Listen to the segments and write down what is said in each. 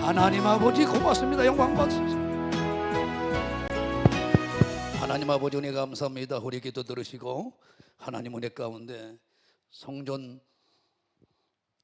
하나님 아버지 고맙습니다. 영광 받으소서. 하나님 아버지 은혜 감사합니다. 우리 기도 들으시고 하나님 은혜 가운데 성전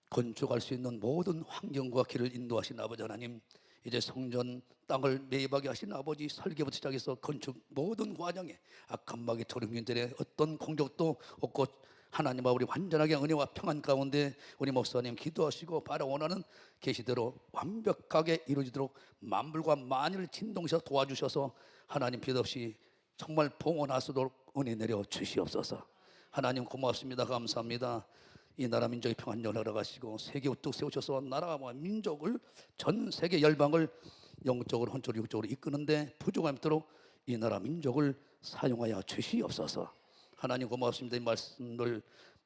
건축할 수 있는 모든 환경과 길을 인도하신 아버지 하나님, 이제 성전 땅을 매입하게 하신 아버지, 설계부터 시작해서 건축 모든 과정에 악한 마귀 초령민들의 어떤 공격도 없고 하나님 아버지 완전하게 은혜와 평안 가운데 우리 목사님 기도하시고 바로 원하는 계시대로 완벽하게 이루어지도록 만물과 만유를 진동시켜 도와주셔서 하나님 빛없이 정말 봉헌하시도록 은혜 내려 주시옵소서. 하나님 고맙습니다. 감사합니다. 이 나라 민족의 평안을 허락하시고 세계 우뚝 세우셔서 나라와 민족을 전 세계 열방을 영적으로 혼적으로 육적으로 이끄는데 부족함이 없도록 이 나라 민족을 사용하여 주시옵소서. 하나님 고맙습니다. 이 말씀을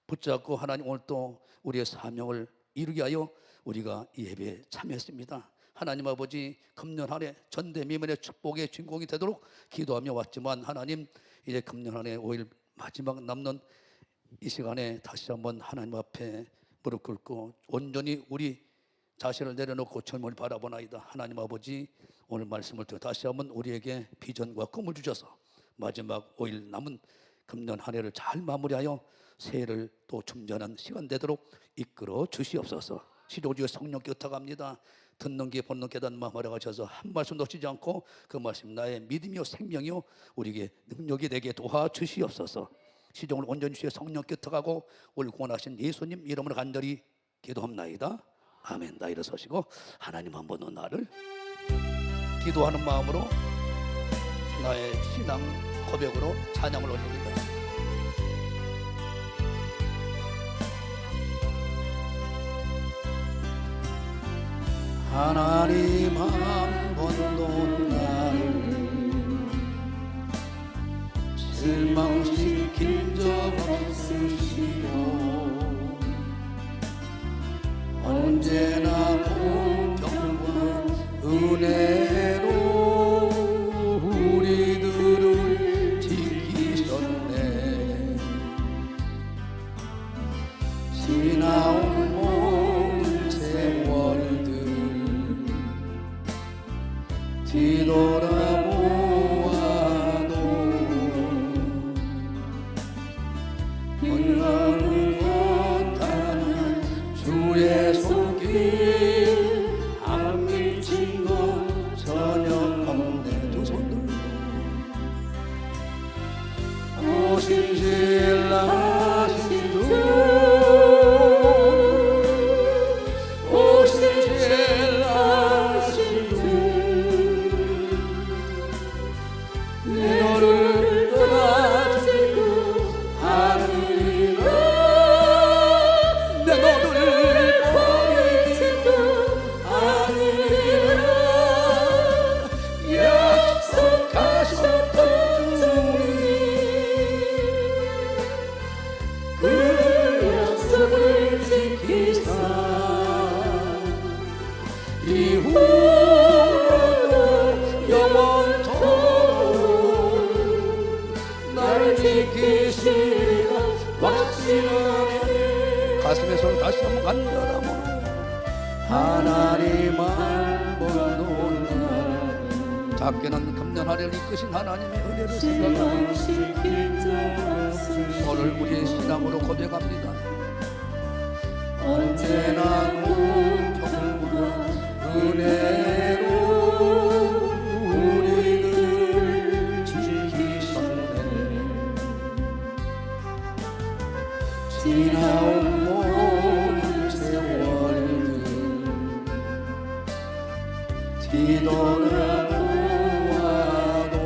붙잡고 하나님 오늘 또 우리의 사명을 이루게 하여 우리가 이 예배에 참여했습니다. 하나님 아버지 금년 한 해 전대미문의 축복의 주인공이 되도록 기도하며 왔지만 하나님 이제 금년 한 해 5일 마지막 남는 이 시간에 다시 한번 하나님 앞에 무릎 꿇고 온전히 우리 자신을 내려놓고 젊음을 바라보나이다. 하나님 아버지 오늘 말씀을 통해 다시 한번 우리에게 비전과 꿈을 주셔서 마지막 5일 남은 금년 한 해를 잘 마무리하여 새해를 또 충전한 시간 되도록 이끌어 주시옵소서. 시조주의 성령께 의탁합니다. 듣는 귀 보는 깨닫는 마음 허락하셔서 한 말씀 놓치지 않고 그 말씀 나의 믿음이요 생명이요 우리에게 능력이 되게 도와주시옵소서. 시종을 온전히 주의 성령께 의탁하고 오늘 구원하신 예수님 이름으로 간절히 기도합나이다. 아멘. 나 일어서시고 하나님 한 번 더 나를 기도하는 마음으로 나의 신앙 고백으로 찬양을 올립니다. 하나님 한 번 더 나를 실망시킨 적 없으시고 언제나 공평한 은혜로 우리들을 지키셨네. 지나온 모든 세월들 뒤돌아보아도 은혜를 못하는 주의 손길 안 미친 것 전혀 없네. 두 손 들고 오신 신라신 주 오신 신라신 주 내 너를 떠나지고 아니라 내 너를 버리지도 아니라 약속하셨던 주님 그 약속을 지키사 이후로도 영원토록 날 지키시라 확신하네. 가슴에 손을 다시 한번 간절함으로 하나님 한 번 놓는 작게는 금년 한 해를 이끄신 하나님의 은혜를 생각하며 오늘 우리의 신앙으로 고백합니다. 언제나 공평한 은혜로 우리를 지키셨네. 지나온 모든 세월들 뒤돌아보아도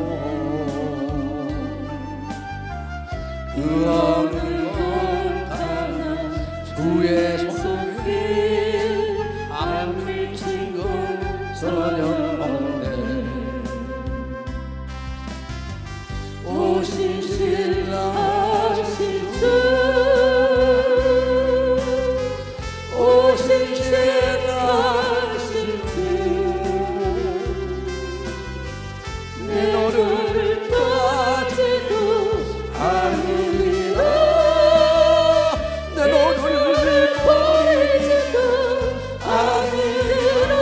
그 어느 못하는 주의 손길 안 미친 것 전혀 없네. 오신 신라신 주 오신 신라신 주 내 너를 떠나지도 아니라 내 너를 버리지도 아니라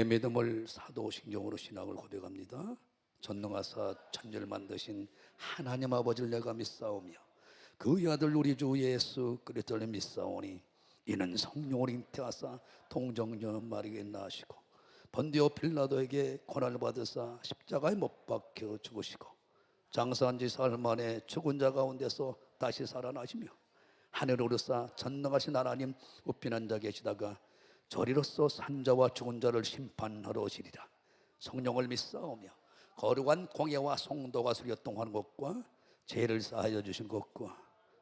우리의 믿음을 사도신경으로 신앙을 고백합니다. 전능하사 천지를 만드신 하나님 아버지를 내가 믿사오며 그의 아들 우리 주 예수 그리스도를 믿사오니 이는 성령을 잉태하사 동정녀 마리아에게 낳으시고 본디오 빌라도에게 고난을 받으사 십자가에 못 박혀 죽으시고 장사한 지 사흘 만에 죽은 자 가운데서 다시 살아나시며 하늘에 오르사 전능하신 하나님 우편한 자 계시다가 저리로서 산자와 죽은 자를 심판하러 오시리라. 성령을 믿사오며 거룩한 공예와 성도가 수료통하는 것과 죄를 사하여 주신 것과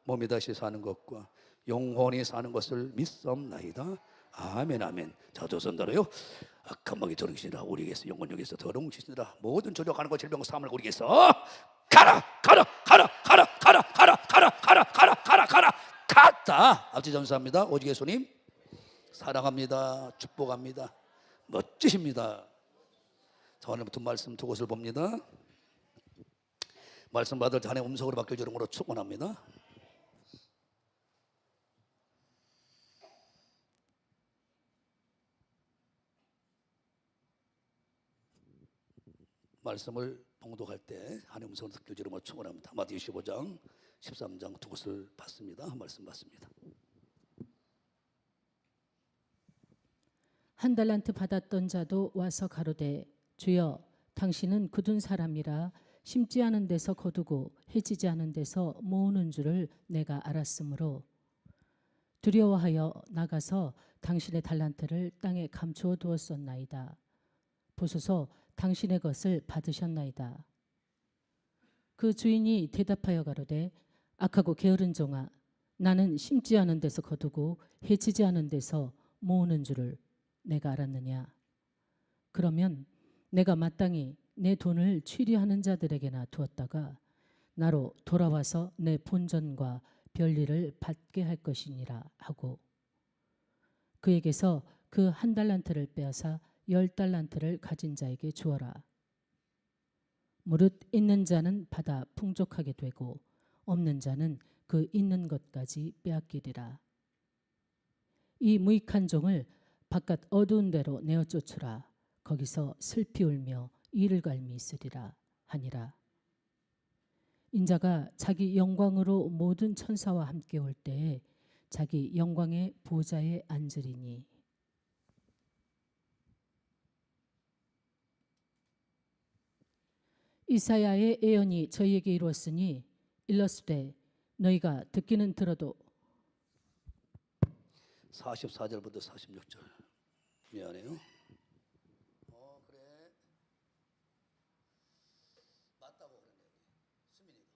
몸이 다시 사는 것과 영원히 사는 것을 믿사옵나이다. 아멘 아멘. 자, 조선대로요. 악한 마귀 저리시라 우리에게서 영원역에서 더러운 짓이라 모든 조력하는 것 질병 사함을 우리에게서 가라 가라 가라 가라 가라 가라 가라 가라 가라 가라 가라 갔다. 아버지 감사합니다. 오직 예수님 사랑합니다. 축복합니다. 멋지십니다. 자, 오늘부터 말씀 두 곳을 봅니다. 말씀 받을 때 하나님 음성으로 바뀌어주는 것으로 축원합니다. 말씀을 봉독할 때 하나님 음성으로 바뀌어주는 것으로 축원합니다. 마태복음 15장 13장 두 곳을 봤습니다. 말씀 받습니다. 한 달란트 받았던 자도 와서 가로되 주여 당신은 굳은 사람이라 심지 않은 데서 거두고 해지지 않은 데서 모으는 줄을 내가 알았으므로 두려워하여 나가서 당신의 달란트를 땅에 감추어 두었었나이다. 보소서 당신의 것을 받으셨나이다. 그 주인이 대답하여 가로되 악하고 게으른 종아 나는 심지 않은 데서 거두고 해치지 않은 데서 모으는 줄을 내가 알았느냐. 그러면 내가 마땅히 내 돈을 취리하는 자들에게나 두었다가 나로 돌아와서 내 본전과 별리를 받게 할 것이니라 하고 그에게서 그 한 달란트를 빼앗아 10달란트를 가진 자에게 주어라. 무릇 있는 자는 받아 풍족하게 되고 없는 자는 그 있는 것까지 빼앗기리라. 이 무익한 종을 바깥 어두운 데로 내어 쫓으라. 거기서 슬피 울며 이를 갈미 있으리라 하니라. 인자가 자기 영광으로 모든 천사와 함께 올 때에 자기 영광의 보좌에 앉으리니 이사야의 예언이 저희에게 이루었으니 일렀으되 너희가 듣기는 들어도 44절부터 46절 미안해요. 그래 맞다고 그러네. 수민이가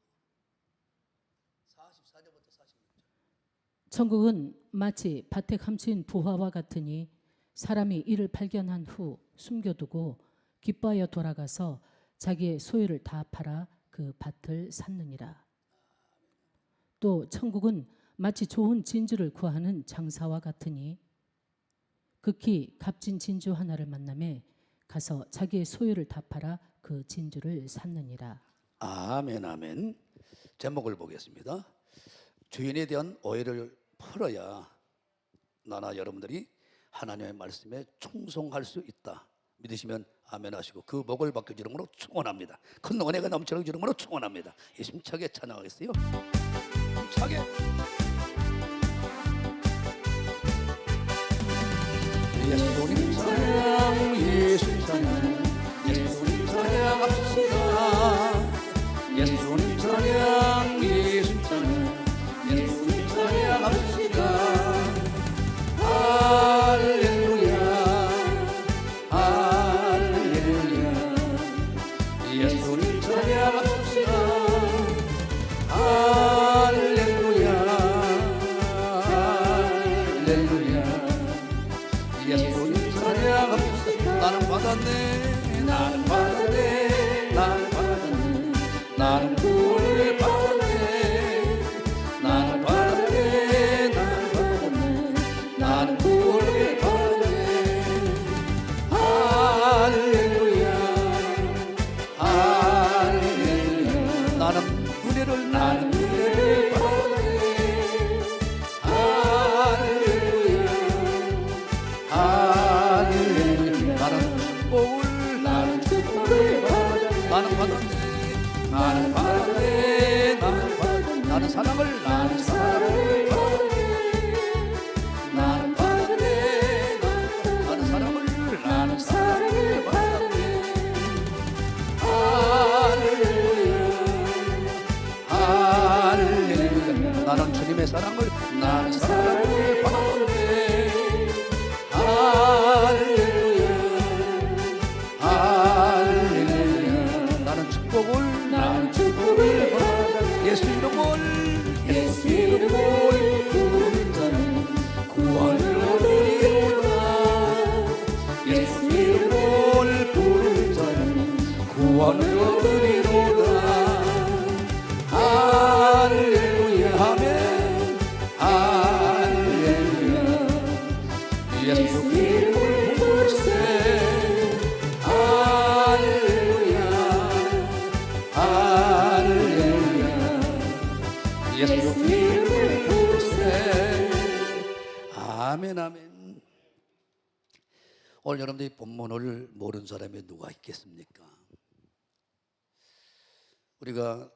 44절부터 46절. 천국은 마치 밭에 감춘 부화와 같으니 사람이 이를 발견한 후 숨겨두고 기뻐하여 돌아가서 자기의 소유를 다 팔아 그 밭을 샀느니라. 또 천국은 마치 좋은 진주를 구하는 장사와 같으니 극히 값진 진주 하나를 만나매 가서 자기의 소유를 다 팔아 그 진주를 샀느니라. 아멘 아멘. 제목을 보겠습니다. 주인에 대한 오해를 풀어야 나나 여러분들이 하나님의 말씀에 충성할 수 있다. 믿으시면 아멘 하시고 그 복을 바뀌어주는 것으로 축원합니다. 큰 은혜가 넘치는 것으로 축원합니다. 힘차게 찬양하겠어요. 힘차게. 예수님 찬양 예수 찬양 예수님 찬양합시다. 예수님 찬양 예수 찬양 예수님 찬양합시다. 할렐루야 할렐루야 예수님 찬양합시다. 할렐루야 할렐루야 예수님 찬양합시다. 나는 받았네 나는 받았네 나는 받았네 나는 구원을 받았네 나는 받았네 나는 받았네 나는 구원을 받았네. 할렐루야 할렐루야 나는 은혜를 받았네. 할렐루야 할렐루야 나는 나는 받았네. 나는 받았네. 나는 받았네. 나는 사랑을 나는 사랑을 받았네. 나는 받았네. 나는 사랑을 나는 사랑을 받았네. 할렐루야 할렐루야. 나는 주님의 사랑을 나는 사랑을 받았네. 할렐루야 할렐루야. 나는 축복을 받았네. 예수 이름을 부르는 자는 구원을 얻으리로다. 예수 이름을 부르는 자는 구원을 얻으리로다. 할렐루야 아멘. 할렐루야. 예수 이름을 부르세. 할렐루야 할렐루야. 예수 이름을 부르세. 아멘 아멘. 오늘 여러분들이 본문을 모르는 사람이 누가 있겠습니까? 우리가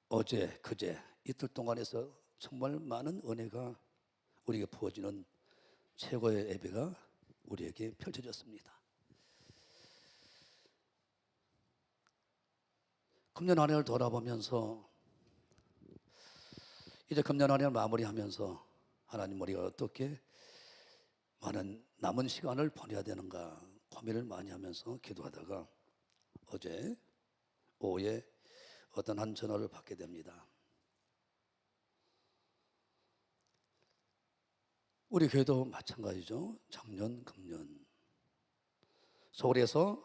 어제 그제 이틀 동안에서 정말 많은 은혜가 우리에게 부어지는 최고의 예배가 우리에게 펼쳐졌습니다. 금년 한 해를 돌아보면서 이제 금년 한 해를 마무리하면서 하나님 우리가 어떻게 많은 남은 시간을 보내야 되는가 고민을 많이 하면서 기도하다가 어제 오후에 어떤 한 전화를 받게 됩니다. 우리 교회도 마찬가지죠. 작년, 금년 서울에서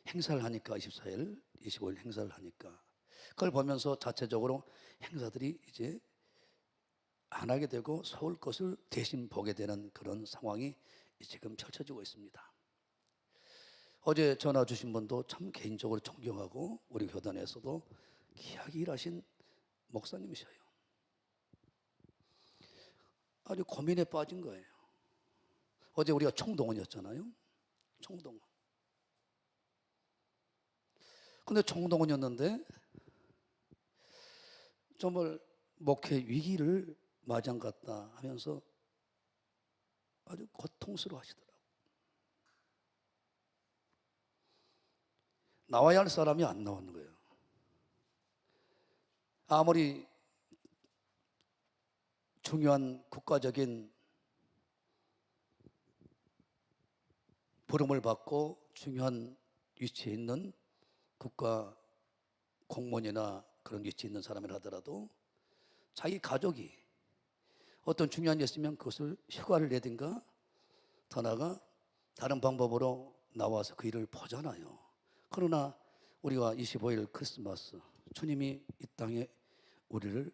행사를 하니까 24일, 25일 행사를 하니까 그걸 보면서 자체적으로 행사들이 이제 안 하게 되고 서울 것을 대신 보게 되는 그런 상황이 지금 펼쳐지고 있습니다. 어제 전화 주신 분도 참 개인적으로 존경하고 우리 교단에서도 귀하게 일하신 목사님이셔요. 아주 고민에 빠진 거예요. 어제 우리가 총동원이었잖아요. 총동원. 근데 총동원이었는데 정말 목회 위기를 맞이한 것 같다 하면서 아주 고통스러워 하시더라고요. 나와야 할 사람이 안 나오는 거예요. 아무리 중요한 국가적인 부름을 받고 중요한 위치에 있는 국가 공무원이나 그런 위치에 있는 사람이라 하더라도 자기 가족이 어떤 중요한 일 있으면 그것을 휴가를 내든가 더 나아가 다른 방법으로 나와서 그 일을 보잖아요. 그러나 우리가 25일 크리스마스 주님이 이 땅에 우리를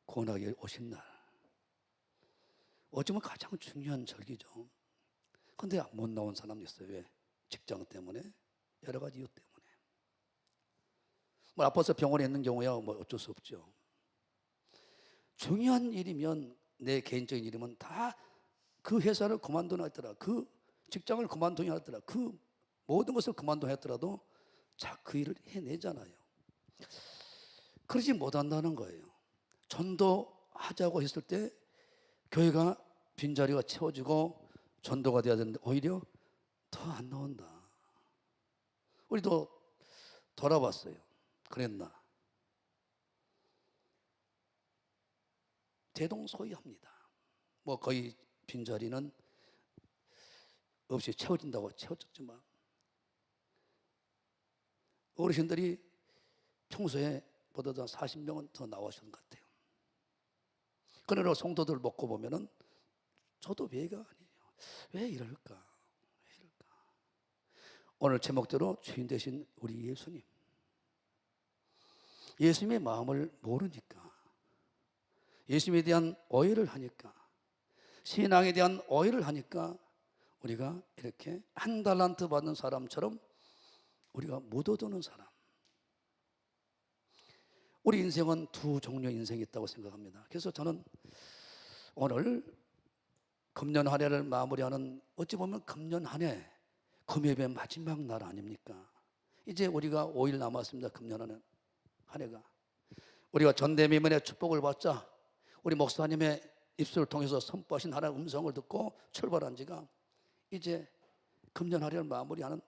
구원하게 오신 날 어쩌면 가장 중요한 절기죠. 그런데 못 나온 사람이 있어요. 왜? 직장 때문에 여러 가지 이유 때문에 뭐 아파서 병원에 있는 경우야 뭐 어쩔 수 없죠. 중요한 일이면 내 개인적인 일이면 다 그 회사를 그만두나 했더라, 그 직장을 그만두냐 했더라, 그 모든 것을 그만두냐 했더라도 자 그 일을 해내잖아요. 그러지 못한다는 거예요. 전도하자고 했을 때 교회가 빈자리가 채워지고 전도가 돼야 되는데 오히려 더 안 나온다. 우리도 돌아봤어요. 그랬나? 대동소이합니다. 뭐 거의 빈자리는 없이 채워진다고 채워졌지만 어르신들이 평소에 보다 40명은 더 나오신 것 같아요. 그러나 성도들 먹고 보면은 저도 배가 아니에요. 왜 이럴까? 왜 이럴까? 오늘 제목대로 주인 되신 우리 예수님. 예수님의 마음을 모르니까, 예수님에 대한 오해를 하니까, 신앙에 대한 오해를 하니까 우리가 이렇게 한 달란트 받는 사람처럼 우리가 묻어두는 사람. 우리 인생은 두 종류의 인생이 있다고 생각합니다. 그래서 저는 오늘 금년 한 해를 마무리하는 어찌 보면 금년 한 해 금요일의 마지막 날 아닙니까? 이제 우리가 5일 남았습니다. 금년 한 해가. 우리가 전대미문의 축복을 받자 우리 목사님의 입술을 통해서 선포하신 하나의 음성을 듣고 출발한 지가 이제 금년 한 해를 마무리하는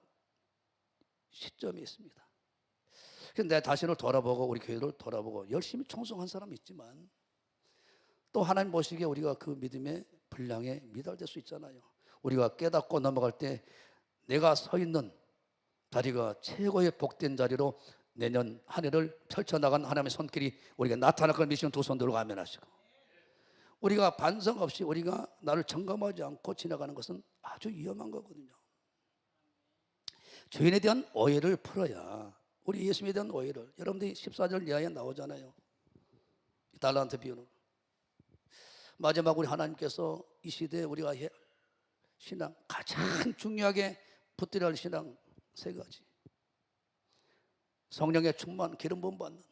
시점이 있습니다. 그래서 내 자신을 돌아보고 우리 교회를 돌아보고 열심히 충성한 사람이 있지만 또 하나님 보시기에 우리가 그 믿음의 분량에 미달될 수 있잖아요. 우리가 깨닫고 넘어갈 때 내가 서 있는 자리가 최고의 복된 자리로 내년 한 해를 펼쳐나간 하나님의 손길이 우리가 나타날 걸 믿으시는 두 손 들고 아멘하시고, 우리가 반성 없이 우리가 나를 점검하지 않고 지나가는 것은 아주 위험한 거거든요. 주인에 대한 오해를 풀어야, 우리 예수님에 대한 오해를, 여러분들이 14절 이하에 나오잖아요. 달란트 비유는. 마지막 우리 하나님께서 이 시대에 우리가 해야 할 신앙, 가장 중요하게 붙들어야 할 신앙 세 가지. 성령의 충만, 기름 부음 받는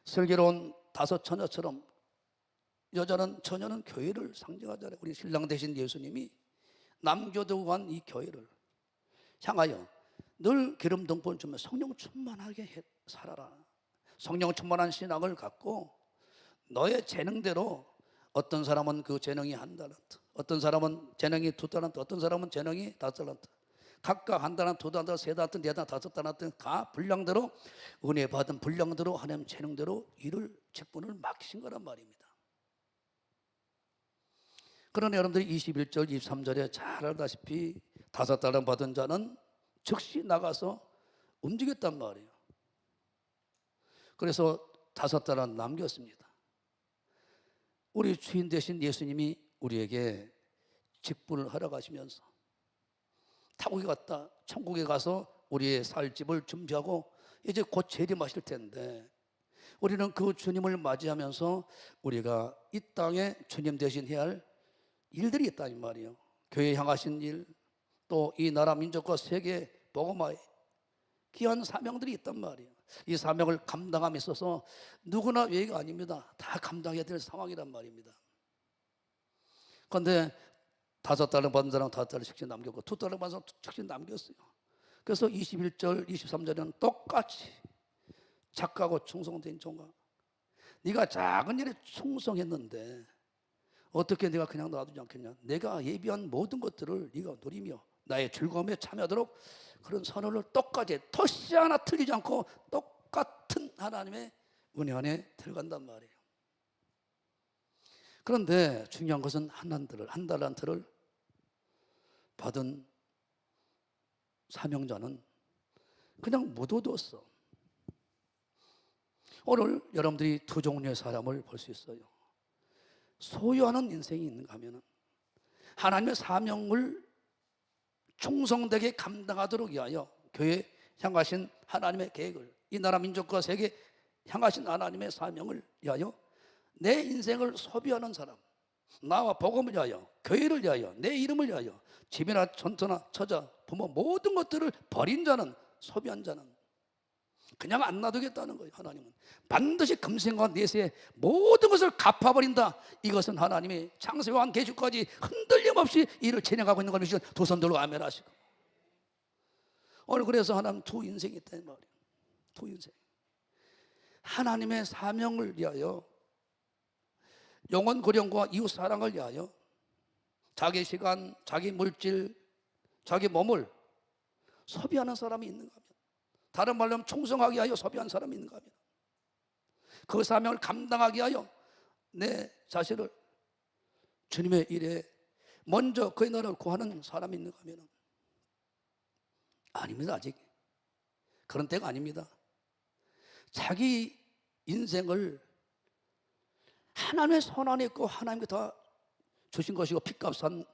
슬기로운 다섯 처녀처럼 처녀는 교회를 상징하잖아요. 우리 신랑 되신 예수님이 남겨두고 간 이 교회를 향하여 늘 기름 등불을 주며 성령 충만하게 살아라. 성령 충만한 신앙을 갖고 너의 재능대로, 어떤 사람은 그 재능이 1달란트, 어떤 사람은 재능이 2달란트, 어떤 사람은 재능이 5달란트, 각각 1달란트, 2달란트, 3달란트, 4달란트, 5달란트 다 분량대로, 은혜 받은 분량대로 하나님 재능대로 일을, 직분을 맡기신 거란 말입니다. 그러나 여러분들이 21절, 23절에 잘 알다시피 5달란트 받은 자는 즉시 나가서 움직였단 말이에요. 그래서 5달란트 남겼습니다. 우리 주인 되신 예수님이 우리에게 직분을 허락하시면서 타국에 갔다 천국에 가서 우리의 살 집을 준비하고 이제 곧 재림하실 텐데, 우리는 그 주님을 맞이하면서 우리가 이 땅에 주님 대신 해야 할 일들이 있다 이 말이에요. 교회에 향하신 일, 또 이 나라 민족과 세계 복음화에 귀한 사명들이 있단 말이에요. 이 사명을 감당함에 있어서 누구나 외가 아닙니다. 다 감당해야 될 상황이란 말입니다. 그런데 5달러 받은 사람은 5달러씩 남겼고 2달러 받은 사람은 2달러씩 남겼어요. 그래서 21절, 23절에는 똑같이 착하고 충성된 종아, 네가 작은 일에 충성했는데 어떻게 내가 그냥 놔두지 않겠냐. 내가 예비한 모든 것들을 네가 누리며 나의 즐거움에 참여하도록 그런 선언을 똑같이 토시 하나 틀리지 않고 똑같은 하나님의 은혜 안에 들어간단 말이에요. 그런데 중요한 것은 한 달란트를 받은 사명자는 그냥 묻어뒀어. 오늘 여러분들이 두 종류의 사람을 볼 수 있어요. 소유하는 인생이 있는가 하면 하나님의 사명을 충성되게 감당하도록 위하여 교회에 향하신 하나님의 계획을, 이 나라 민족과 세계에 향하신 하나님의 사명을 위하여 내 인생을 소비하는 사람, 나와 복음을 위하여, 교회를 위하여, 내 이름을 위하여 집이나 전터나 처자, 부모 모든 것들을 버린 자는, 소비한 자는 그냥 안 놔두겠다는 거예요. 하나님은 반드시 금생과 내세에 모든 것을 갚아버린다. 이것은 하나님의 창세와 계주까지 흔들림 없이 일을 진행하고 있는 걸 믿으시고 두 손 들고 아멘 하시고, 오늘 그래서 하나님 두 인생이 있다는 말이에요. 두 인생. 하나님의 사명을 위하여, 영혼 고령과 이웃 사랑을 위하여 자기 시간, 자기 물질, 자기 몸을 소비하는 사람이 있는가 하면, 다른 말로 하면 충성하기 위하여 소비한 사람이 있는가 하면, 그 사명을 감당하기 위하여 내 자신을 주님의 일에 먼저 그의 나라를 구하는 사람이 있는가 하면 아닙니다. 아직 그런 때가 아닙니다. 자기 인생을 하나님의 손 안에 있고 하나님께 다 주신 것이고 핏값한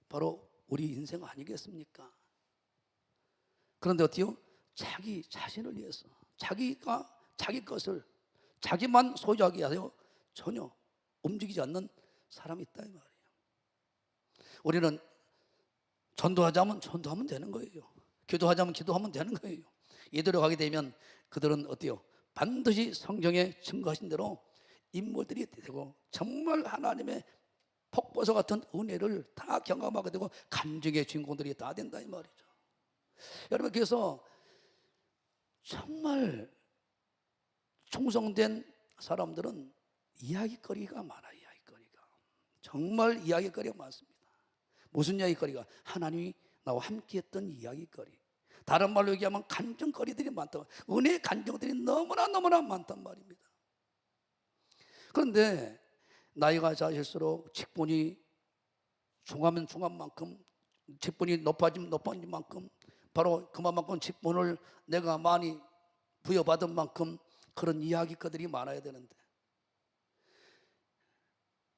바로 우리 인생 아니겠습니까? 그런데 어때요? 자기 자신을 위해서 자기가 자기 것을 자기만 소유하기 위하여 전혀 움직이지 않는 사람이 있다 이 말이에요. 우리는 전도하자면 전도하면 되는 거예요. 기도하자면 기도하면 되는 거예요. 이대로 가게 되면 그들은 어때요? 반드시 성경에 증거하신 대로 인물들이 되고 정말 하나님의 폭포수 같은 은혜를 다 경험하게 되고 간증의 주인공들이 다 된다 이 말이죠. 여러분, 그래서 정말 충성된 사람들은 이야기거리가 많아요. 이야기거리가 정말 이야기거리가 많습니다. 무슨 이야기거리가? 하나님이 나와 함께했던 이야기거리. 다른 말로 얘기하면 간증거리들이 많다. 은혜의 간증들이 너무나 많단 말입니다. 그런데 나이가 자실수록 직분이 중하면 중한만큼, 직분이 높아지면 높아진 만큼, 바로 그만큼 직분을 내가 많이 부여받은 만큼 그런 이야기거리들이 많아야 되는데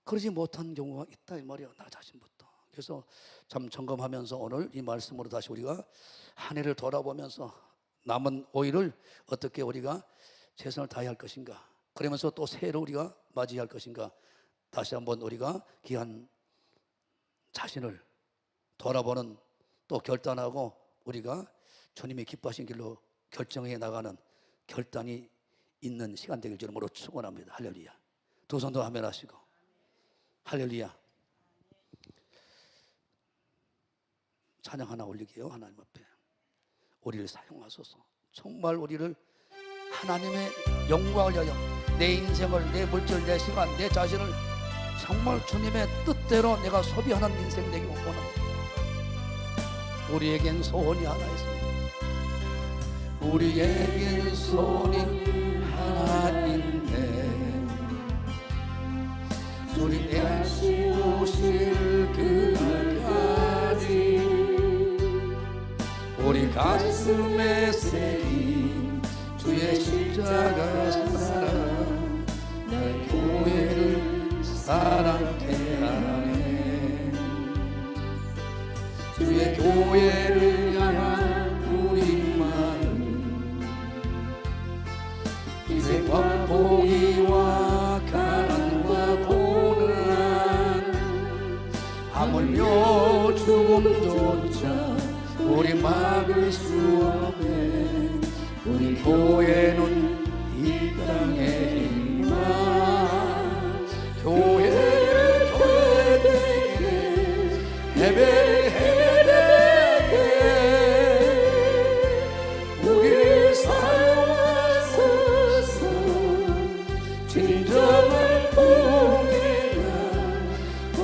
그러지 못한 경우가 있다 이 말이에요. 나 자신부터. 그래서 참 점검하면서 오늘 이 말씀으로 다시 우리가 한 해를 돌아보면서 남은 5일을 어떻게 우리가 최선을 다해야 할 것인가, 그러면서 또 새해를 우리가 맞이할 것인가, 다시 한번 우리가 귀한 자신을 돌아보는, 또 결단하고 우리가 주님이 기뻐하신 길로 결정해 나가는 결단이 있는 시간 되길 주님으로 축원합니다. 할렐루야. 두 손도 하면하시고 할렐루야. 찬양 하나 올리게요. 하나님 앞에 우리를 사용하소서. 정말 우리를 하나님의 영광을 위하여 내 인생을, 내 물질, 내 시간, 내 자신을 정말 주님의 뜻대로 내가 소비하는 인생 되기 원합니다. 우리에겐 소원이 하나 있습니다. 우리에겐 소원이 하나 있네. 주님 다시 오실 그날까지 우리 가슴에 새긴 주의 십자가 사랑, 내 교회를 사랑케 하네. 주의 교회를 향한 우리 마음, 희생과 포기와 가난과 고난, 하물며 죽음조차 우리 막을 수 없네. 우리 교회는 이 땅의 희망, 교회되게 예배되게 우리를 사용하소서. 진정한 공예가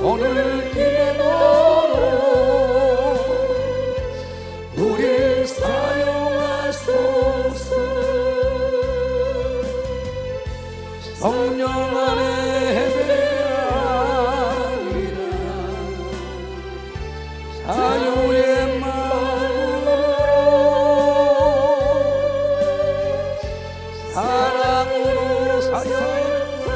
오늘 기도로 우리를 사용하소서. 성령 안에 예배하리라. 자유의 마음으로 사랑으로 사역하리라.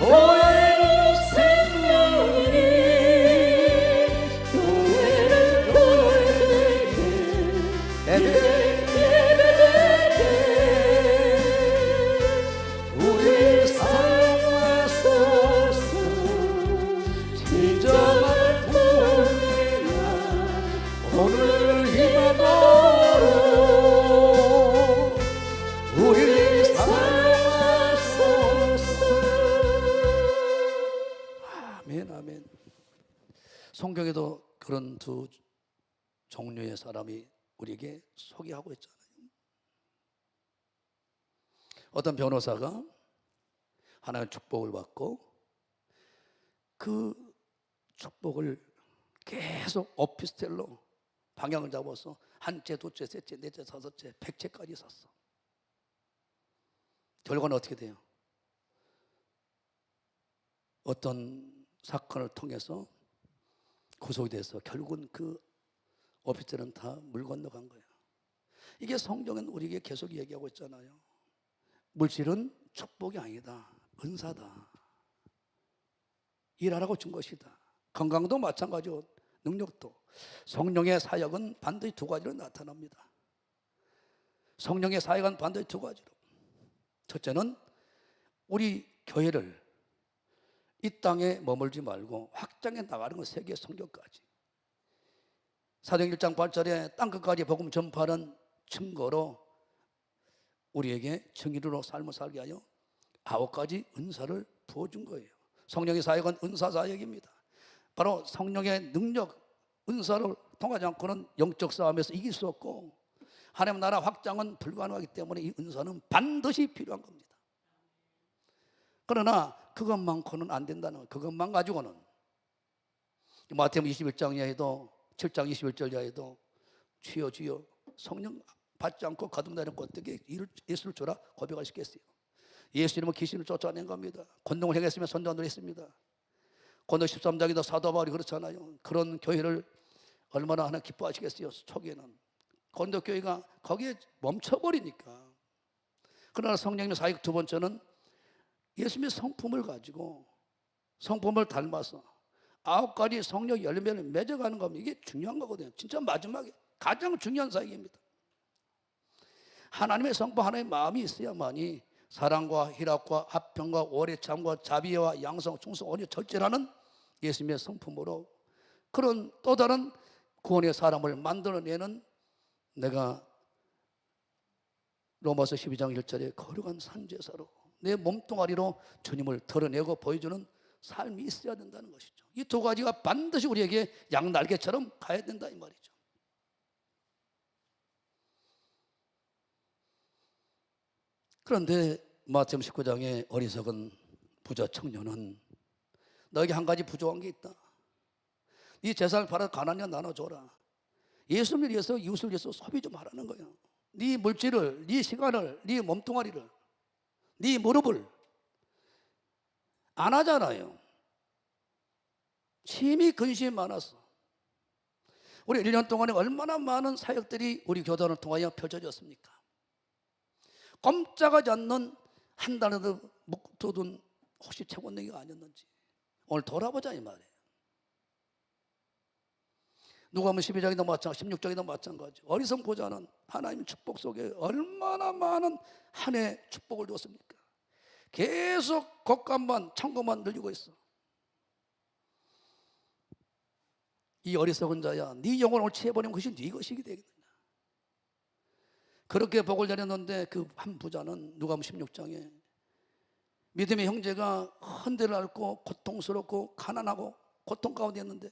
교회는 생명이니 교회는 교회되게 예배되게 우리를 사용하소서. 진정한 구원이나 오늘 희망으로 우리를 사용하소서. 아멘, 아멘. 성경에도 그런 두 종류의 사람이 우리에게 소개하고 있잖아요. 어떤 변호사가 하나님의 축복을 받고 그 축복을 계속 오피스텔로 방향을 잡아서 한 채, 두 채, 세 채, 네 채, 다섯 채, 100채까지 샀어. 결과는 어떻게 돼요? 어떤 사건을 통해서 구속이 돼서 결국은 그 오피스텔은 다 물 건너간 거예요. 이게 성경은 우리에게 계속 얘기하고 있잖아요. 물질은 축복이 아니다, 은사다. 일하라고 준 것이다. 건강도 마찬가지고 능력도. 성령의 사역은 반드시 두 가지로 나타납니다. 성령의 사역은 반드시 두 가지로. 첫째는 우리 교회를 이 땅에 머물지 말고 확장해 나가는 것, 세계 선교까지. 사도행 1장 8절에 땅끝까지 복음 전파하는 증거로 우리에게 정의로 삶을 살게 하여 9가지 은사를 부어준 거예요. 성령의 사역은 은사 사역입니다. 바로 성령의 능력, 은사를 통하지 않고는 영적 싸움에서 이길 수 없고 하나님 나라 확장은 불가능하기 때문에 이 은사는 반드시 필요한 겁니다. 그러나 그것만큼은 안 된다는 거예요. 그것만 가지고는 마태복음 21장 이하에도 7장 21절 이하에도 주여 주여 성령 받지 않고 거듭나는 어떻게 예수를 주라 고백하시겠어요? 예수 이름으로 귀신을 쫓아낸 겁니다. 권능을 행했으면 선전을 했습니다. 권능 13장에도 사도 바울이 그렇잖아요. 그런 교회를 얼마나 하나 기뻐하시겠어요? 초기에는 권도 교회가 거기에 멈춰버리니까. 그러나 성령님의 사역 두 번째는 예수님의 성품을 가지고 성품을 닮아서 9가지 성령 열매를 맺어가는 겁니다. 이게 중요한 거거든요. 진짜 마지막에 가장 중요한 사역입니다. 하나님의 성품, 하나님의 마음이 있어야만이 사랑과 희락과 화평과 오래 참과 자비와 양성, 충성, 온유, 절제라는 예수님의 성품으로 그런 또 다른 구원의 사람을 만들어내는 내가 로마서 12장 1절에 거룩한 산제사로 내 몸뚱아리로 주님을 드러내고 보여주는 삶이 있어야 된다는 것이죠. 이 두 가지가 반드시 우리에게 양날개처럼 가야 된다 이 말이죠. 그런데 마태복음 19장의 어리석은 부자 청년은 너에게 한 가지 부족한 게 있다. 네 재산을 팔아 가난이나 나눠줘라. 예수님을 위해서 이웃을 위해서 소비 좀 하라는 거예요. 네 물질을, 네 시간을, 네 몸뚱아리를, 네 무릎을 안 하잖아요. 심히 근심이 많았어. 우리 1년 동안에 얼마나 많은 사역들이 우리 교단을 통하여 펼쳐졌습니까? 꼼짝하지 않는 한 달에도 묵두둔 혹시 채권내기가 아니었는지 오늘 돌아보자 이 말이에요. 누가복음 12장이나 마찬가지 16장이나 마찬가지. 어리석은 부자는 하나님 축복 속에 얼마나 많은 한 해 축복을 줬습니까? 계속 곶감만 창고만 늘리고 있어. 이 어리석은 자야, 네 영혼을 옳지해버리면 그것이 네 것이게 되겠느냐. 그렇게 복을 내렸는데 그 한 부자는 누가복음 16장에 믿음의 형제가 헌대를 앓고 고통스럽고 가난하고 고통 가운데 있는데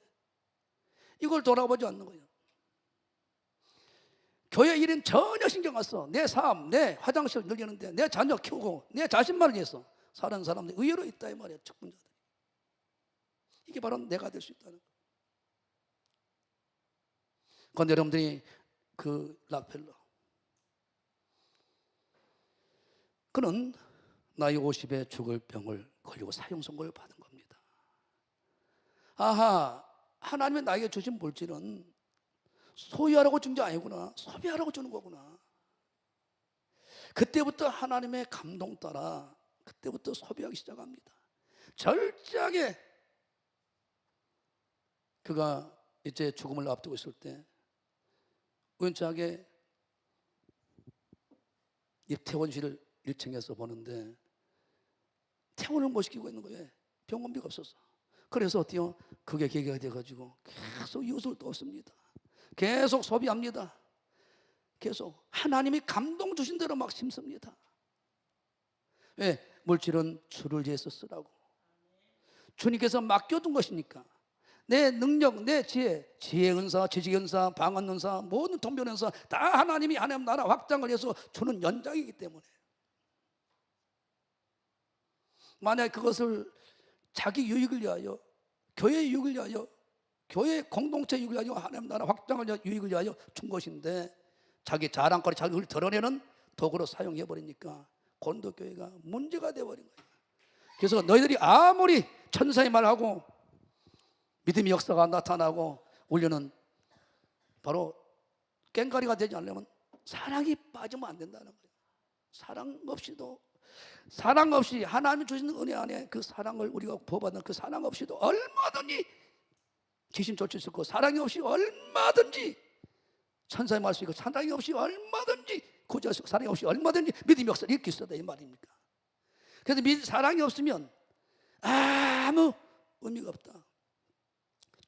이걸 돌아보지 않는 거예요. 교회 일은 전혀 신경 안 써. 내 삶, 내 화장실 늘리는데 내 자녀 키우고 내 자신만을 위해서 사는 사람들이 의외로 있다 이 말이에요. 측분자들이. 이게 바로 내가 될 수 있다는 거예요. 그런데 여러분들이 그 락펠러 그는 나이 50에 죽을 병을 걸리고 사형 선고를 받은 겁니다. 아하, 하나님의 나에게 주신 물질은 소유하라고 준 게 아니구나. 소비하라고 주는 거구나. 그때부터 하나님의 감동 따라 그때부터 소비하기 시작합니다. 절제하게 그가 이제 죽음을 앞두고 있을 때 우연찮게 입퇴원 씨를 1층에서 보는데 퇴원을 못 시키고 있는 거예요. 병원비가 없어서. 그래서 어때요? 그게 계기가 돼가지고 계속 이웃을 돕습니다. 계속 소비합니다. 계속 하나님이 감동 주신 대로 막 심습니다. 왜? 물질은 주를 위해서 쓰라고. 주님께서 맡겨둔 것이니까. 내 능력, 내 지혜 은사, 지식 은사, 방언 은사, 모든 통변 은사 다 하나님이 하나님 나라 확장을 위해서 주는 연장이기 때문에 만약 그것을 자기 유익을 위하여 교회 유익을 위하여 교회 공동체 유익을 위하여 하나님 나라 확장을 위하여 유익을 위하여 준 것인데 자기 자랑거리 자기를 드러내는 도구로 사용해 버리니까 고린도 교회가 문제가 되어버린 거예요. 그래서 너희들이 아무리 천사의 말하고 믿음의 역사가 나타나고 우리는 바로 깽가리가 되지 않으려면 사랑이 빠지면 안 된다는 거예요. 사랑 없이 하나님이 주시는 은혜 안에 그 사랑을 우리가 보호받는 그 사랑 없이도 얼마든지 귀신 쫓을 수 있고 사랑이 없이 얼마든지 천사의 말 수 있고 사랑이 없이 얼마든지 구제할 수 있고 사랑이 없이 얼마든지 믿음의 역사를 일으킬 수 있다 이 말입니까? 그래서 사랑이 없으면 아무 의미가 없다.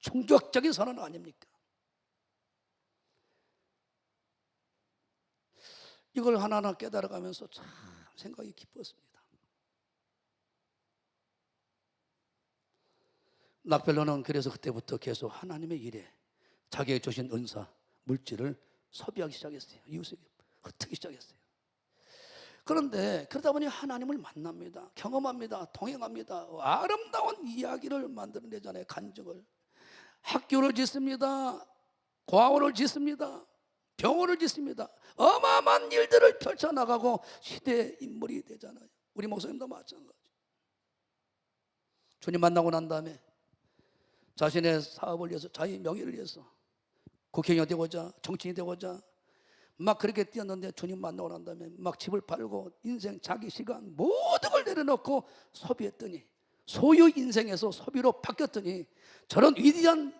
충격적인 선언 아닙니까? 이걸 하나하나 깨달아가면서 참 생각이 깊었습니다. 락펠러는 그래서 그때부터 계속 하나님의 일에 자기의 주신 은사, 물질을 소비하기 시작했어요. 이웃에게 흩트기 시작했어요. 그런데 그러다 보니 하나님을 만납니다. 경험합니다. 동행합니다. 아름다운 이야기를 만들어내잖아요. 간증을. 학교를 짓습니다. 고아원을 짓습니다. 병원을 짓습니다. 어마어마한 일들을 펼쳐나가고 시대의 인물이 되잖아요. 우리 목사님도 마찬가지. 주님 만나고 난 다음에 자신의 사업을 위해서, 자기 명예를 위해서 국회의원이 되고자, 정치인이 되고자 막 그렇게 뛰었는데, 주님 만나고 난 다음에 막 집을 팔고 인생, 자기 시간 모든 걸 내려놓고 소비했더니, 소유 인생에서 소비로 바뀌었더니 저런 위대한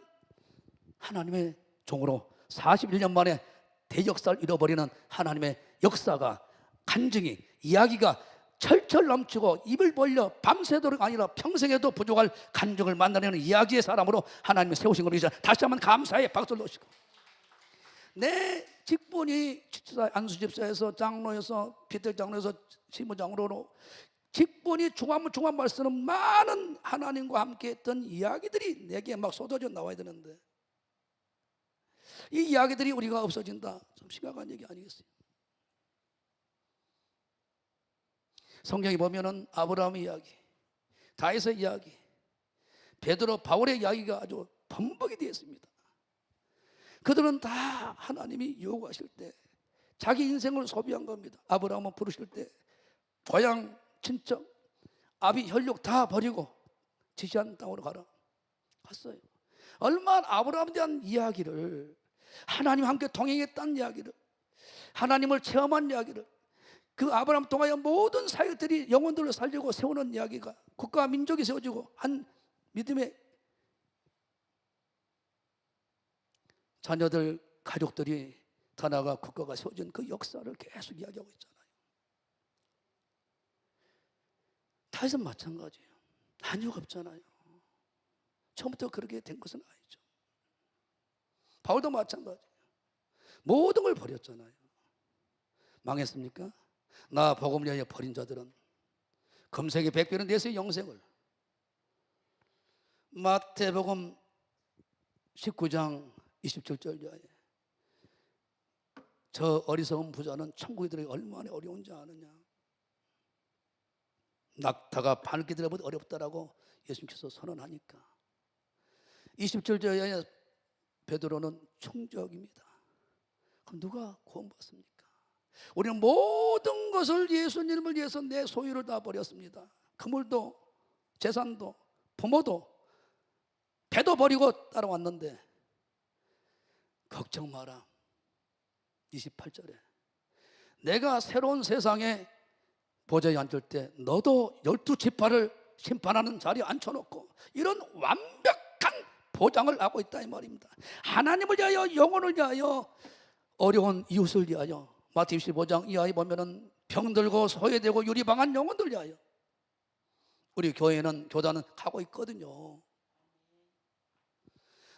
하나님의 종으로 41년 만에 대역사를 잃어버리는 하나님의 역사가, 간증이, 이야기가 철철 넘치고 입을 벌려 밤새도록 아니라 평생에도 부족할 간증을 만나려는 이야기의 사람으로 하나님이 세우신 겁니다. 다시 한번 감사의 박수를 놓으시고, 내 직분이 안수집사에서 장로에서 피택 장로에서 시무장로로 직분이 중한 말씀은 많은 하나님과 함께 했던 이야기들이 내게 막 쏟아져 나와야 되는데, 이 이야기들이 우리가 없어진다, 좀 심각한 얘기 아니겠어요? 성경에 보면은 아브라함의 이야기, 다윗의 이야기, 베드로, 바울의 이야기가 아주 범벅이 되어 있습니다. 그들은 다 하나님이 요구하실 때 자기 인생을 소비한 겁니다. 아브라함은 부르실 때 고향, 친척, 아비, 혈육 다 버리고 지시한 땅으로 가라 갔어요. 얼마나 아브라함에 대한 이야기를, 하나님과 함께 동행했다는 이야기를, 하나님을 체험한 이야기를, 그 아브라함 통하여 모든 사역들이 영혼들을 살리고 세우는 이야기가, 국가 민족이 세워지고 한 믿음의 자녀들, 가족들이 다 나가 국가가 세워진 그 역사를 계속 이야기하고 있잖아요. 다윗은 마찬가지예요. 한유가 없잖아요. 처음부터 그렇게 된 것은 아니죠. 바울도 마찬가지예요. 모든 걸 버렸잖아요. 망했습니까? 나 복음을 위하여 버린 자들은 금색의 백배는 내세의 영생을. 마태복음 19장 27절 이하에 저 어리석은 부자는 천국에 들어가기 얼마나 어려운지 아느냐. 낙타가 바늘기 들어보다 어렵다라고 예수님께서 선언하니까 27절 이하에 베드로는 충적입니다. 그럼 누가 구원받습니까? 우리는 모든 것을 예수님을 위해서 내 소유를 다 버렸습니다. 그물도, 재산도, 부모도, 배도 버리고 따라왔는데 걱정 마라. 28절에 내가 새로운 세상에 보좌에 앉을 때 너도 12지파를 심판하는 자리에 앉혀놓고, 이런 완벽한 보장을 하고 있다 이 말입니다. 하나님을 위하여, 영혼을 위하여, 어려운 이웃을 위하여. 마태 25장 이하에 보면은 병들고 소외되고 유리방한 영혼들 위하여 우리 교회는, 교단은 가고 있거든요.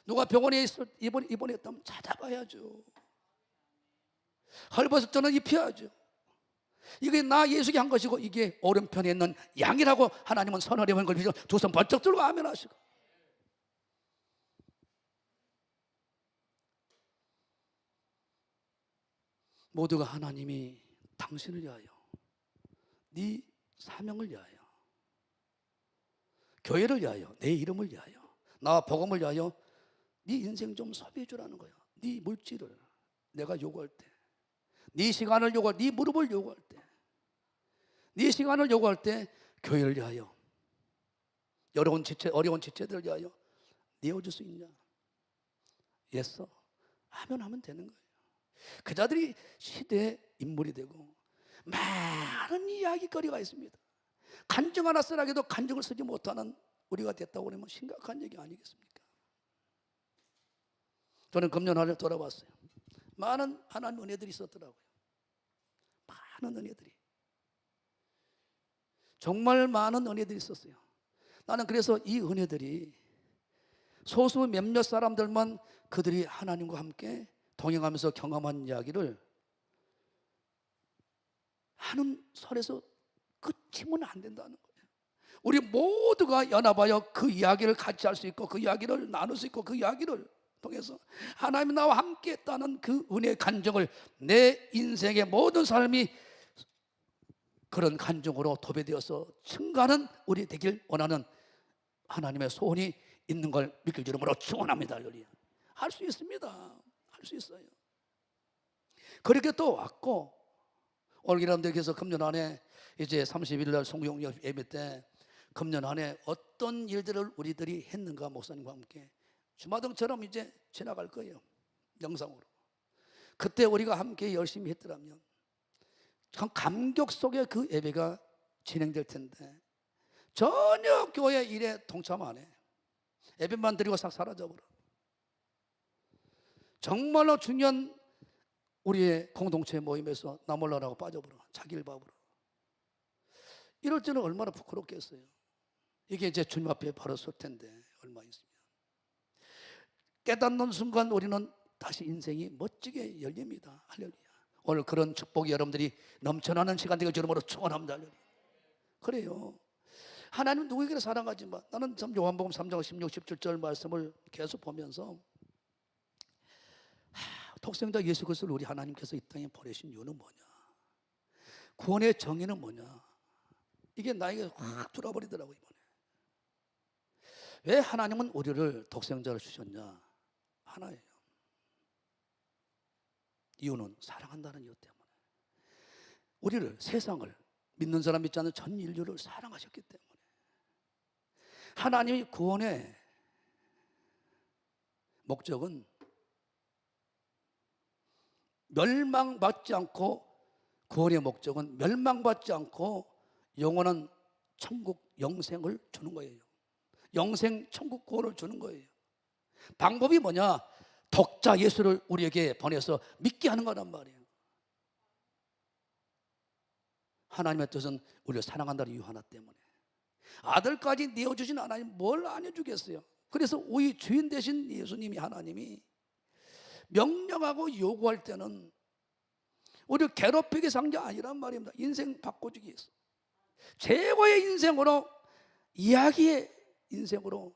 누가 병원에 입원했다면 찾아가야죠. 헐벗었다는 입혀야죠. 이게 나 예수께 한 것이고 이게 오른편에 있는 양이라고 하나님은 선언해 본 걸 믿어 두 손 번쩍 들고 아멘 하시고, 모두가 하나님이 당신을 위하여, 네 사명을 위하여, 교회를 위하여, 내 이름을 위하여, 나 복음을 위하여 네 인생 좀 소비해 주라는 거야. 네 물질을 내가 요구할 때, 네 시간을 요구할 때, 네 무릎을 요구할 때, 네 시간을 요구할 때 교회를 위하여, 어려운 지체들을 위하여 내어줄 수 있냐? 예서 아멘 하면 되는 거예요. 그 자들이 시대의 인물이 되고 많은 이야기거리가 있습니다. 간증 하나 쓰라고 해도 간증을 쓰지 못하는 우리가 됐다고 그러면 심각한 얘기 아니겠습니까? 저는 금년 한 해 돌아봤어요. 많은 하나님 은혜들이 있었더라고요. 많은 은혜들이, 정말 많은 은혜들이 있었어요. 나는 그래서 이 은혜들이 소수 몇몇 사람들만 그들이 하나님과 함께 동행하면서 경험한 이야기를 하는 설에서 그치면 안 된다는 거예요. 우리 모두가 연합하여 그 이야기를 같이 할 수 있고, 그 이야기를 나눌 수 있고, 그 이야기를 통해서 하나님이 나와 함께 했다는 그 은혜의 간증을 내 인생의 모든 삶이 그런 간증으로 도배되어서 증가하는 우리 되길 원하는 하나님의 소원이 있는 걸 믿길 이름으로 축원합니다. 할렐루야. 할 수 있습니다. 할 수 있어요. 그렇게 또 왔고, 오늘 여러분들께서 금년 안에 이제 31일 날 성령 예배 때 금년 안에 어떤 일들을 우리들이 했는가, 목사님과 함께 주마등처럼 이제 지나갈 거예요. 영상으로. 그때 우리가 함께 열심히 했더라면 참 감격 속에 그 예배가 진행될 텐데 전혀 교회 일에 동참 안 해. 예배만 드리고 싹 사라져버려. 정말로 중요한 우리의 공동체 모임에서 나 몰라라고 빠져버려. 자기 일 봐버려. 이럴 때는 얼마나 부끄럽겠어요. 이게 이제 주님 앞에 바로 설 텐데 얼마 있으면 깨닫는 순간 우리는 다시 인생이 멋지게 열립니다. 할렐루야. 오늘 그런 축복이 여러분들이 넘쳐나는 시간 되길 주님으로 축원합니다. 할렐루야. 그래요. 하나님 누구에게나 사랑하지만 나는 참 요한복음 3장 16, 17절 말씀을 계속 보면서 독생자 예수 그리스도를 우리 하나님께서 이 땅에 보내신 이유는 뭐냐, 구원의 정의는 뭐냐, 이게 나에게 확 들어버리더라고요. 이번에 왜 하나님은 우리를 독생자를 주셨냐? 하나예요. 이유는 사랑한다는 이유 때문에. 우리를, 세상을, 믿는 사람 믿지 않는 전 인류를 사랑하셨기 때문에. 하나님이 구원의 목적은 멸망받지 않고, 구원의 목적은 멸망받지 않고 영원한 천국 영생을 주는 거예요. 영생 천국 구원을 주는 거예요. 방법이 뭐냐? 독자 예수를 우리에게 보내서 믿게 하는 거란 말이에요. 하나님의 뜻은 우리를 사랑한다는 이유 하나 때문에. 아들까지 내어주신 하나님 뭘 안 해주겠어요? 그래서 우리 주인 되신 예수님이, 하나님이 명령하고 요구할 때는 우리를 괴롭히게 산 게 아니란 말입니다. 인생 바꿔주기 위해서 최고의 인생으로, 이야기의 인생으로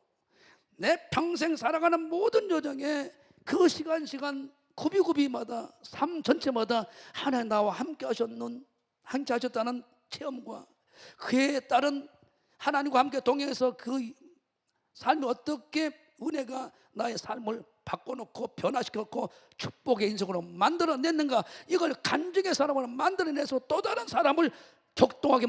내 평생 살아가는 모든 여정에 그 시간 구비구비마다 삶 전체마다 하나님 나와 함께 하셨다는 체험과 그에 따른 하나님과 함께 동행해서 그 삶이 어떻게 은혜가 나의 삶을 바꿔놓고 변화시켰고 축복의 인생으로 만들어냈는가, 이걸 간증의 사람으로 만들어내서 또 다른 사람을 격동하게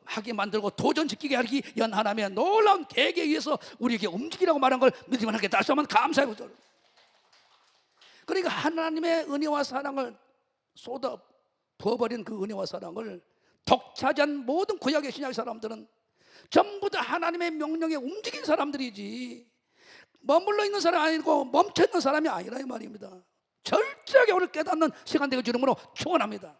하게 만들고 도전시키게 하기 위한 하나님의 놀라운 계획에 의해서 우리에게 움직이라고 말한 걸 믿으면 하겠다. 다시 한번 감사해보죠. 그러니까 하나님의 은혜와 사랑을 쏟아 부어버린 그 은혜와 사랑을 독차지한 모든 구약의 신약의 사람들은 전부 다 하나님의 명령에 움직인 사람들이지 머물러 있는 사람이 아니고 멈춰 있는 사람이 아니라 이 말입니다. 철저하게 오늘 깨닫는 시간 되게 주름으로 축원합니다.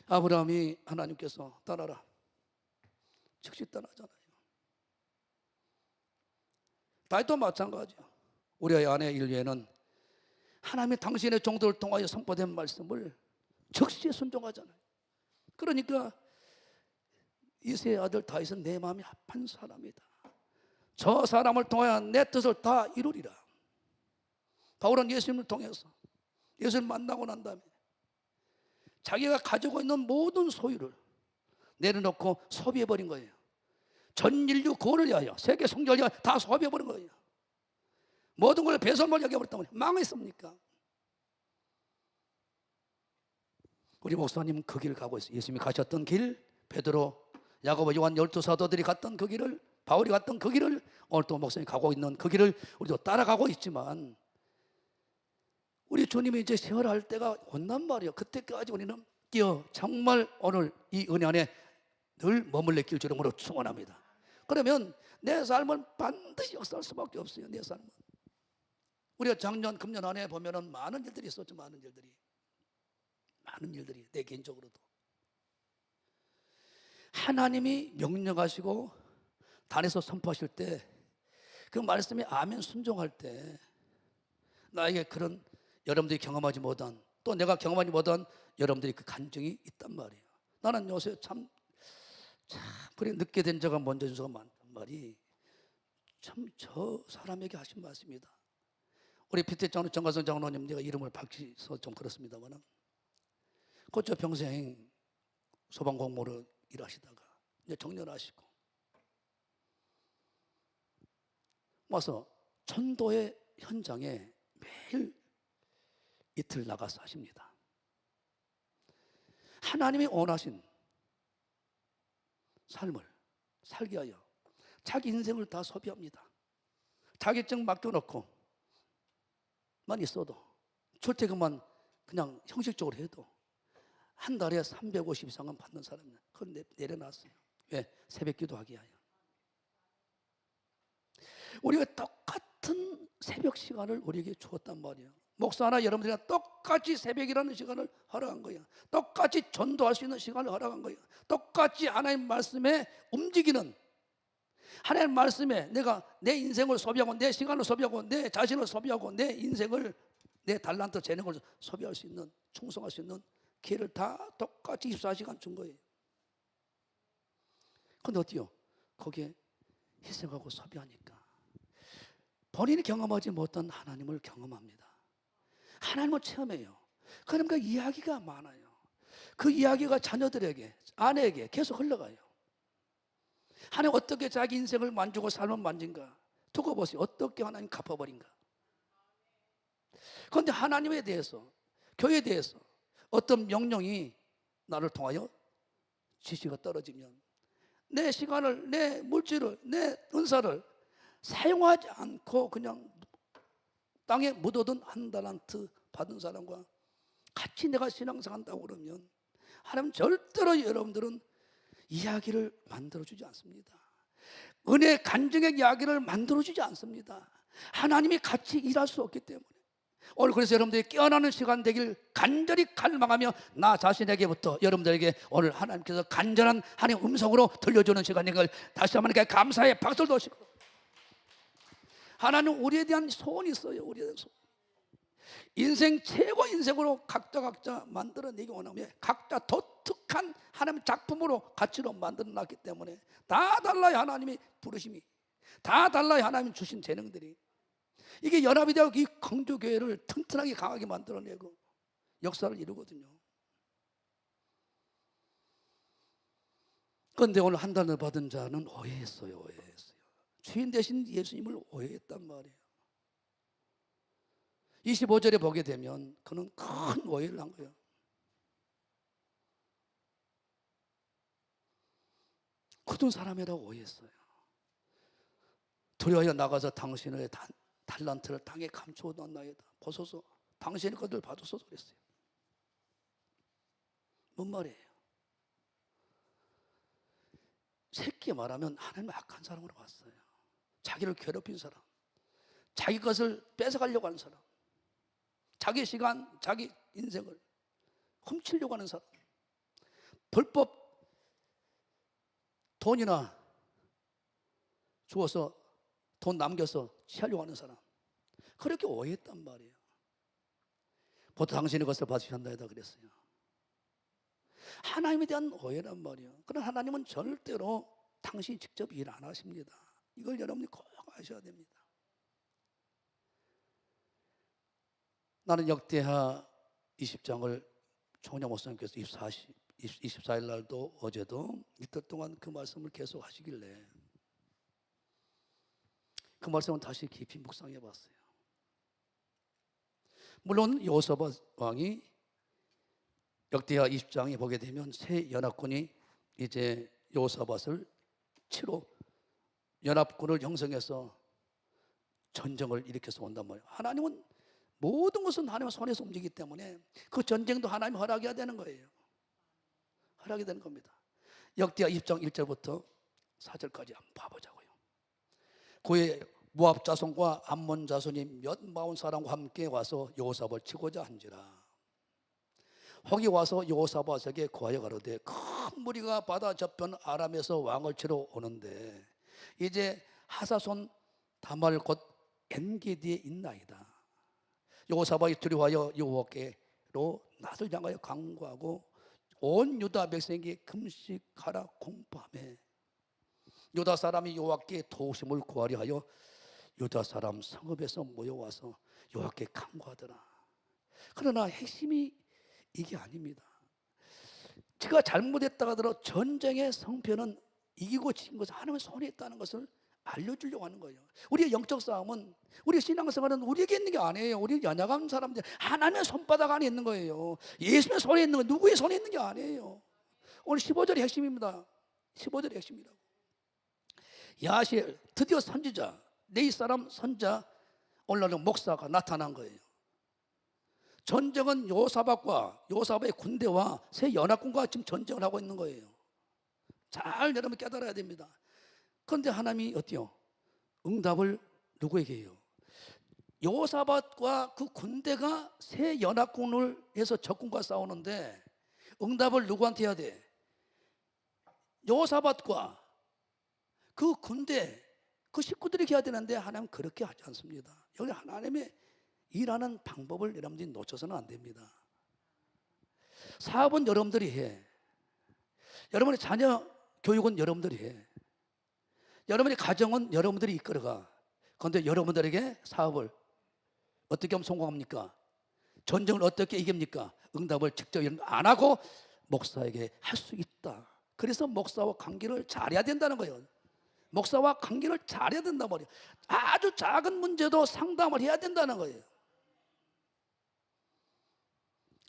아브라함이 하나님께서 떠나라, 즉시 떠나잖아요. 다윗도 마찬가지요. 우리의 아내 일리에는 하나님이 당신의 종들을 통하여 선포된 말씀을 즉시 순종하잖아요. 그러니까 이새의 아들 다윗은 내 마음이 합한 사람이다. 저 사람을 통하여 내 뜻을 다 이루리라. 바울은 예수님을 통해서, 예수를 만나고 난 다음에 자기가 가지고 있는 모든 소유를 내려놓고 소비해버린 거예요. 전 인류 구원을 위하여, 세계 성전을 위하여 다 소비해버린 거예요. 모든 걸 배설물 여겨버렸다면 망했습니까? 우리 목사님 그 길 가고 있어요. 예수님이 가셨던 길, 베드로, 야고보, 요한 12사도들이 갔던 그 길을, 바울이 갔던 그 길을 오늘 또 목사님이 가고 있는 그 길을 우리도 따라가고 있지만, 우리 주님이 이제 세월할 때가 온단 말이에요. 그때까지 우리는 정말 오늘 이 은혜 안에 늘 머물러 있길 주름으로 축원합니다. 그러면 내 삶은 반드시 역사할 수밖에 없어요. 내 삶은. 우리가 작년, 금년 안에 보면은 많은 일들이 있었죠. 많은 일들이 내 개인적으로도. 하나님이 명령하시고 단에서 선포하실 때, 그 말씀에 아멘 순종할 때 나에게 그런 여러분들이 경험하지 못한, 또 내가 경험하지 못한 여러분들이 그 간증이 있단 말이에요. 나는 요새 참 그래 늦게 된 자가 먼저 준 자가 많단 말이, 참 저 사람에게 하신 말씀이다. 우리 피태 장로 정가성 장로님, 제가 이름을 밝혀서 좀 그렇습니다만, 그저 평생 소방공무로 일하시다가 이제 정년하시고 와서 전도의 현장에 매일 이틀 나가서 하십니다. 하나님이 원하신 삶을 살게 하여 자기 인생을 다 소비합니다. 자격증 맡겨놓고 만 있어도 출퇴근만 그냥 형식적으로 해도 한 달에 350 이상은 받는 사람이에요. 그걸 내려놨어요. 왜? 새벽 기도하게 하여. 우리가 똑같은 새벽 시간을 우리에게 주었단 말이에요. 목사나 여러분들이랑 똑같이 새벽이라는 시간을 허락한 거예요. 똑같이 전도할 수 있는 시간을 허락한 거예요. 똑같이 하나님 말씀에 움직이는, 하나님 말씀에 내가 내 인생을 소비하고 내 시간을 소비하고 내 자신을 소비하고 내 인생을, 내 달란트 재능을 소비할 수 있는, 충성할 수 있는 기회를 다 똑같이 24시간 준 거예요. 근데 어때요? 거기에 희생하고 소비하니까 본인이 경험하지 못한 하나님을 경험합니다. 하나님을 체험해요. 그러니까 이야기가 많아요. 그 이야기가 자녀들에게, 아내에게 계속 흘러가요. 하나님 어떻게 자기 인생을 만지고 삶을 만진가? 두고 보세요. 어떻게 하나님 갚아버린가? 그런데 하나님에 대해서, 교회에 대해서 어떤 명령이 나를 통하여 지시가 떨어지면 내 시간을, 내 물질을, 내 은사를 사용하지 않고 그냥 땅에 묻어둔 한 달란트 받은 사람과 같이 내가 신앙생활 한다고 그러면 하나님 절대로 여러분들은 이야기를 만들어주지 않습니다. 은혜 간증의 이야기를 만들어주지 않습니다. 하나님이 같이 일할 수 없기 때문에. 오늘 그래서 여러분들이 깨어나는 시간 되길 간절히 갈망하며 나 자신에게부터 여러분들에게 오늘 하나님께서 간절한 하나님의 음성으로 들려주는 시간인 걸 다시 한번 감사의 박수를 도시고, 하나님 우리에 대한 소원이 있어요. 우리에 대한 소원. 인생 최고 인생으로 각자 만들어내기 원하며 각자 독특한 하나님의 작품으로 가치로 만들어놨기 때문에 다 달라요. 하나님의 부르심이 다 달라요. 하나님이 주신 재능들이. 이게 연합이 되어 이 강조교회를 튼튼하게 강하게 만들어내고 역사를 이루거든요. 그런데 오늘 한 달을 받은 자는 오해했어요. 주인 대신 예수님을 오해했단 말이에요. 25절에 보게 되면 그는 큰 오해를 한 거예요. 굳은 사람이라고 오해했어요. 두려워하여 나가서 당신의 달란트를 땅에 감추어놨나이다. 보소서, 당신의 것들 받으소서 그랬어요. 뭔 말이에요? 쉽게 말하면 하나님 악한 사람으로 봤어요. 자기를 괴롭힌 사람, 자기 것을 뺏어가려고 하는 사람, 자기 시간, 자기 인생을 훔치려고 하는 사람, 불법 돈이나 주어서 돈 남겨서 취하려고 하는 사람, 그렇게 오해했단 말이에요. 보통 당신의 것을 받으셨나이다 그랬어요. 하나님에 대한 오해란 말이에요. 그러나 하나님은 절대로 당신이 직접 일 안 하십니다. 이걸 여러분이 꼭 아셔야 됩니다. 나는 역대하 20장을 총장 목사님께서 24일 날도 어제도 이틀 동안 그 말씀을 계속 하시길래 그 말씀은 다시 깊이 묵상해 봤어요. 물론 여호사밧 왕이 역대하 20장에 보게 되면 새 연합군이 이제 여호사밧을 치러 연합군을 형성해서 전쟁을 일으켜서 온단 말이에요. 하나님은 모든 것은 하나님의 손에서 움직이기 때문에 그 전쟁도 하나님 허락해야 되는 거예요. 허락이 되는 겁니다. 역대하 20장 1절부터 4절까지 한번 봐보자고요. 그의 모압 자손과 암몬 자손이 몇 마흔 사람과 함께 와서 여호사밧을 치고자 한지라. 혹이 와서 여호사밧에게 고하여 가로되 큰 무리가 바다 저편 아람에서 왕을 치러 오는데 이제 하사손 다말 곧 엔게디에 있나이다. 여호사밧이 두려워하여 여호와께로 낯을 향하여 간구하고 온 유다 백성에게 금식하라 공포하며 유다 사람이 여호와께 도우심을 구하려 하여 유다 사람 성읍에서 모여와서 여호와께 간구하더라. 그러나 핵심이 이게 아닙니다. 제가 잘못했다가 하더라도 전쟁의 성패는 이기고 진 것은 하나님의 손에 있다는 것을 알려주려고 하는 거예요. 우리의 영적 싸움은, 우리의 신앙생활은 우리에게 있는 게 아니에요. 우리 연약한 사람들, 하나님의 손바닥 안에 있는 거예요. 예수의 손에 있는 거, 누구의 손에 있는 게 아니에요. 오늘 15절이 핵심입니다. 15절이 핵심이라고. 야시엘, 드디어 선지자, 네이 사람 선자, 오늘날 목사가 나타난 거예요. 전쟁은 요사박의 군대와 새 연합군과 지금 전쟁을 하고 있는 거예요. 잘 여러분 깨달아야 됩니다. 그런데 하나님이 어때요? 응답을 누구에게 해요? 요사밭과 그 군대가 새 연합군을 해서 적군과 싸우는데 응답을 누구한테 해야 돼? 요사밭과 그 군대, 그 식구들이 해야 되는데 하나님은 그렇게 하지 않습니다. 여기 하나님의 일하는 방법을 여러분들이 놓쳐서는 안 됩니다. 사업은 여러분들이 해. 여러분의 자녀 교육은 여러분들이 해. 여러분의 가정은 여러분들이 이끌어가. 그런데 여러분들에게 사업을 어떻게 하면 성공합니까? 전쟁을 어떻게 이깁니까? 응답을 직접 안 하고 목사에게 할 수 있다. 그래서 목사와 관계를 잘해야 된다는 거예요. 목사와 관계를 잘해야 된단 말이에요. 아주 작은 문제도 상담을 해야 된다는 거예요.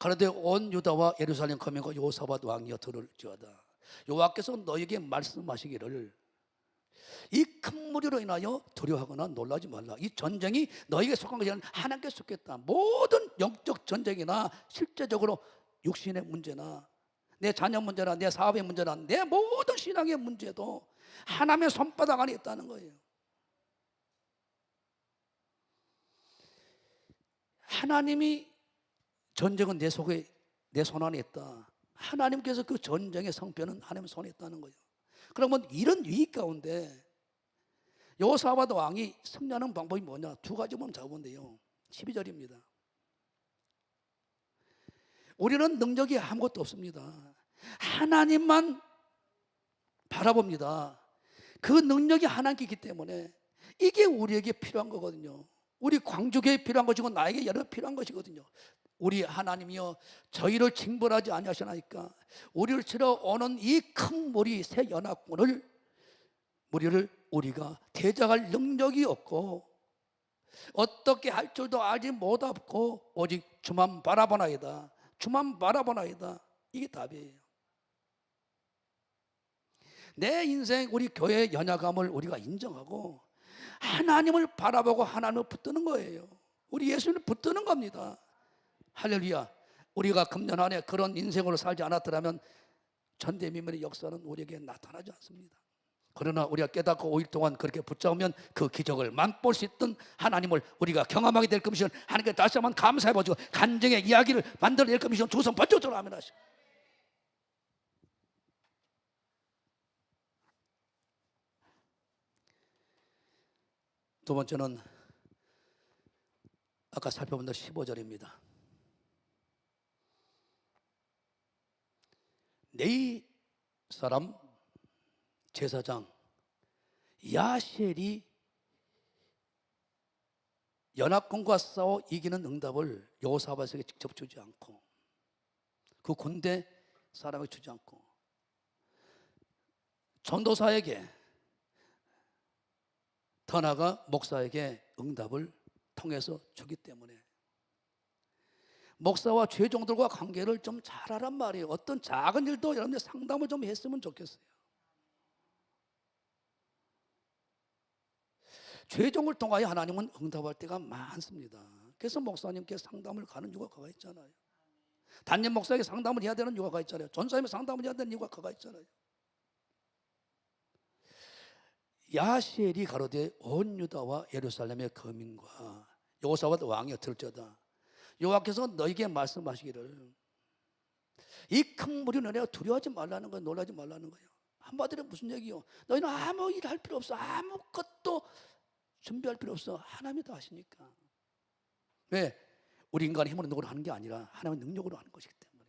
그런데 온 유다와 예루살렘 거민과 여호사밧 왕이여 들을지어다. 여호와께서 너에게 말씀하시기를 이 큰 무리로 인하여 두려워하거나 놀라지 말라. 이 전쟁이 너에게 속한 것이 아니라 하나님께 속했다. 모든 영적 전쟁이나 실제적으로 육신의 문제나 내 자녀 문제나 내 사업의 문제나 내 모든 신앙의 문제도 하나님의 손바닥 안에 있다는 거예요. 하나님이 전쟁은 내 속에, 내 손 안에 있다. 하나님께서 그 전쟁의 성패는 하나님의 손에 있다는 거예요. 그러면 이런 위기 가운데 여호사밧 왕이 승리하는 방법이 뭐냐? 두 가지만 잡으면돼요. 12절입니다. 우리는 능력이 아무것도 없습니다. 하나님만 바라봅니다. 그 능력이 하나님께 있기 때문에 이게 우리에게 필요한 거거든요. 우리 광주교회에 필요한 것이고 나에게 여러 필요한 것이거든요. 우리 하나님이여 저희를 징벌하지 아니하시나이까. 우리를 치러 오는 이 큰 무리 새 연합군을 무리를 우리가 대적할 능력이 없고 어떻게 할 줄도 알지 못하고 오직 주만 바라보나이다. 주만 바라보나이다. 이게 답이에요. 내 인생 우리 교회의 연약함을 우리가 인정하고 하나님을 바라보고 하나님을 붙드는 거예요. 우리 예수님을 붙드는 겁니다. 할렐루야. 우리가 금년 안에 그런 인생으로 살지 않았더라면 전대미문의 역사는 우리에게 나타나지 않습니다. 그러나 우리가 깨닫고 5일 동안 그렇게 붙잡으면 그 기적을 맛볼 수 있던 하나님을 우리가 경험하게 될 것이면 하나님께 다시 한번 감사해보시고 간증의 이야기를 만들어낼 것이면 두 손 번쩍 들어 아멘 하시고. 두 번째는 아까 살펴본 대로 15절입니다. 네이 사람 제사장 야시엘이 연합군과 싸워 이기는 응답을 여호사밧에게 직접 주지 않고 그 군대 사람에게 주지 않고 전도사에게 더 나아가 목사에게 응답을 통해서 주기 때문에 목사와 죄종들과 관계를 좀 잘하란 말이에요. 어떤 작은 일도 여러분들 상담을 좀 했으면 좋겠어요. 죄종을 통하여 하나님은 응답할 때가 많습니다. 그래서 목사님께 상담을 가는 이유가 그가 있잖아요. 단임 목사에게 상담을 해야 되는 이유가 있잖아요. 전사님에 상담을 해야 되는 이유가 그가 있잖아요. 야시엘이 가로되 온 유다와 예루살렘의 거민과 여호사밧 왕이 들을지어다. 여호와께서 너에게 말씀하시기를 이 큰 무리는 내가 두려워하지 말라는 거예요. 놀라지 말라는 거예요. 한마디로 무슨 얘기요? 너희는 아무 일 할 필요 없어. 아무것도 준비할 필요 없어. 하나님이 다 하시니까. 왜? 우리 인간의 힘으로 능력으로 하는 게 아니라 하나님의 능력으로 하는 것이기 때문에.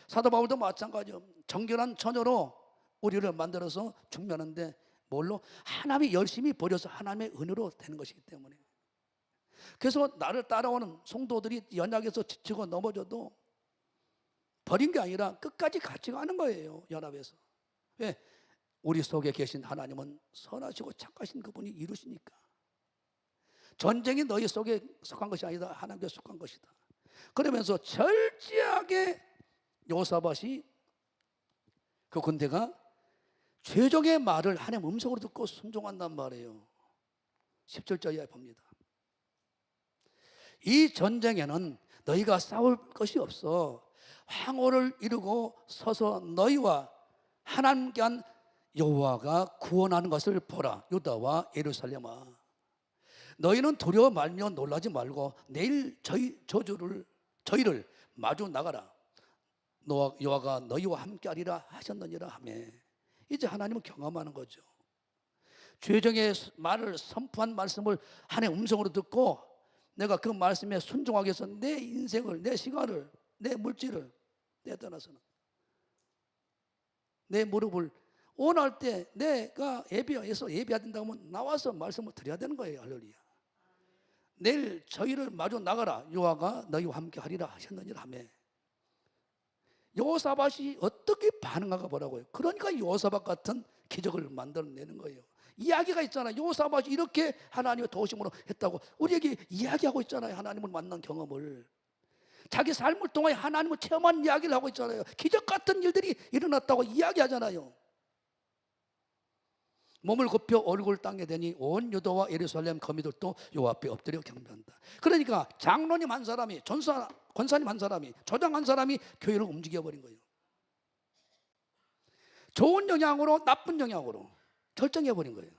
사도 바울도 마찬가지요. 정결한 처녀로 우리를 만들어서 중면하는데 뭘로? 하나님이 열심히 버려서 하나님의 은혜로 되는 것이기 때문에. 그래서 나를 따라오는 성도들이 연약해서 지치고 넘어져도 버린 게 아니라 끝까지 같이 가는 거예요. 연합해서. 왜? 우리 속에 계신 하나님은 선하시고 착하신 그분이 이루시니까. 전쟁이 너희 속에 속한 것이 아니다. 하나님께 속한 것이다. 그러면서 절제하게 요사밭이 그 군대가 최종의 말을 하나님 음성으로 듣고 순종한단 말이에요. 10절째 이하에 봅니다. 이 전쟁에는 너희가 싸울 것이 없어. 황홀을 이루고 서서 너희와 하나님께 한 여호와가 구원하는 것을 보라. 유다와 예루살렘아, 너희는 두려워 말며 놀라지 말고 내일 저희를 마주 나가라. 여호와가 너희와 함께하리라 하셨느니라 하며, 이제 하나님은 경험하는 거죠. 죄정의 말을 선포한 말씀을 하나님의 음성으로 듣고 내가 그 말씀에 순종하기 위해서 내 인생을, 내 시간을, 내 물질을 내떠나서는 내 무릎을 원할 때 내가 예배해서 예배해야 된다면 나와서 말씀을 드려야 되는 거예요. 할렐루야. 내일 저희를 마주 나가라. 여호와가 너희와 함께 하리라 하셨느니라 하며, 여호사밧이 어떻게 반응하가 보라고요. 그러니까 여호사밧 같은 기적을 만들어내는 거예요. 이야기가 있잖아요. 여호사밧이 이렇게 하나님의 도우심으로 했다고 우리에게 이야기하고 있잖아요. 하나님을 만난 경험을, 자기 삶을 통해 하나님을 체험한 이야기를 하고 있잖아요. 기적 같은 일들이 일어났다고 이야기하잖아요. 몸을 굽혀 얼굴 땅에 대니 온 유다와 예루살렘 거미들도 여호와 앞에 엎드려 경배한다. 그러니까 장로님 한 사람이, 권사님 한 사람이, 조장 한 사람이 교회를 움직여버린 거예요. 좋은 영향으로 나쁜 영향으로 결정해버린 거예요.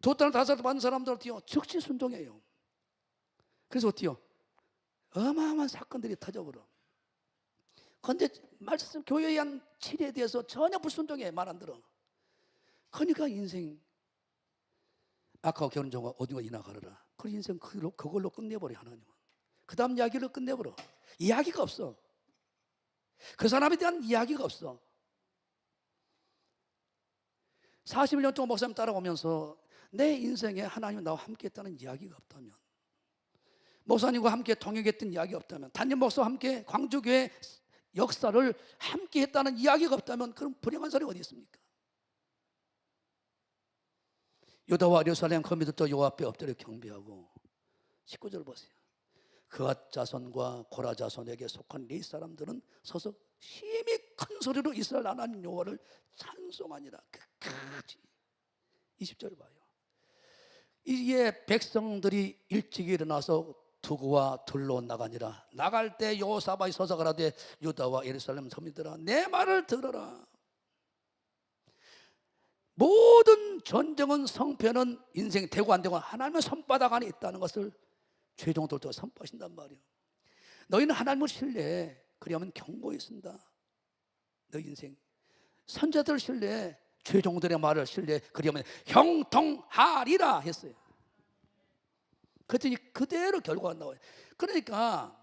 두 딸 다섯 딸 받은 사람들 어때요? 즉시 순종해요. 그래서 어때요? 어마어마한 사건들이 터져버려. 그런데 말씀 교회에 대한 치리에 대해서 전혀 불순종해. 말 안 들어. 그러니까 인생, 아까 결혼 정화 어디가 이나 가르라. 그 인생 그걸로 끝내버려. 하나님은 그 다음 이야기를 끝내버려. 이야기가 없어. 그 사람에 대한 이야기가 없어. 40년 동안 목사님 따라오면서 내 인생에 하나님이 나와 함께 했다는 이야기가 없다면, 목사님과 함께 통역했던 이야기가 없다면, 담임 목사와 함께 광주교회 역사를 함께 했다는 이야기가 없다면, 그럼 불행한 사람이 어디 있습니까? 유다와 예루살렘 거미들도 여호와 앞에 엎드려 경배하고, 19절 보세요. 그앗 자손과 고라 자손에게 속한 네 사람들은 서서 심히 큰 소리로 이스라엘 하나님 여호와를 찬송하니라. 끝까지. 20절 봐요. 이에 백성들이 일찍 일어나서 두구와 둘로 나가니라. 나갈 때 여호사밧이 서서 가라되 유다와 예루살렘 서민들아, 내 말을 들어라. 모든 전쟁은, 성패는 인생 되고 안 되고 하나님의 손바닥 안에 있다는 것을 최종들도 선포하신단 말이에요. 너희는 하나님을 신뢰해. 그리하면 경고히 쓴다. 너희 인생 선자들 신뢰해. 최종들의 말을 신뢰해. 그리하면 형통하리라 했어요. 그랬더니 그대로 결과가 나와요. 그러니까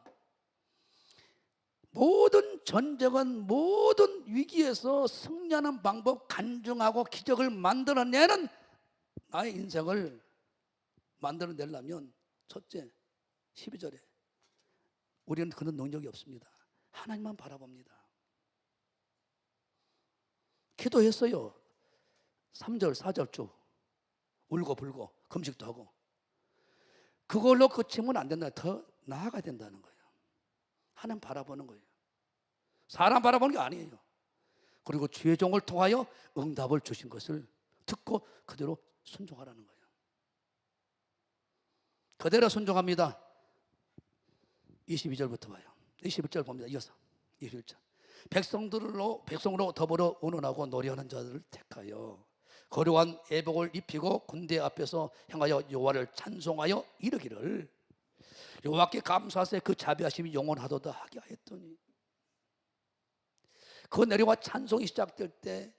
모든 전쟁은, 모든 위기에서 승리하는 방법, 간증하고 기적을 만들어내는 나의 인생을 만들어내려면, 첫째 12절에 우리는 그런 능력이 없습니다. 하나님만 바라봅니다. 기도했어요. 3절 4절 쭉 울고 불고 금식도 하고. 그걸로 그치면 안 된다. 더 나아가야 된다는 거예요. 하나님 바라보는 거예요. 사람 바라보는 게 아니에요. 그리고 최종을 통하여 응답을 주신 것을 듣고 그대로 순종하라는 거예요. 그대로 순종합니다. 22절부터 봐요. 21절 봅니다. 이어서 21절. 백성으로 더불어 운운하고 노래하는 자들을 택하여 거룩한 애복을 입히고 군대 앞에서 향하여 여호와를 찬송하여 이르기를 여호와께 감사하세 그 자비하심이 영원하도다 하게 하였더니, 그 내려와 찬송이 시작될 때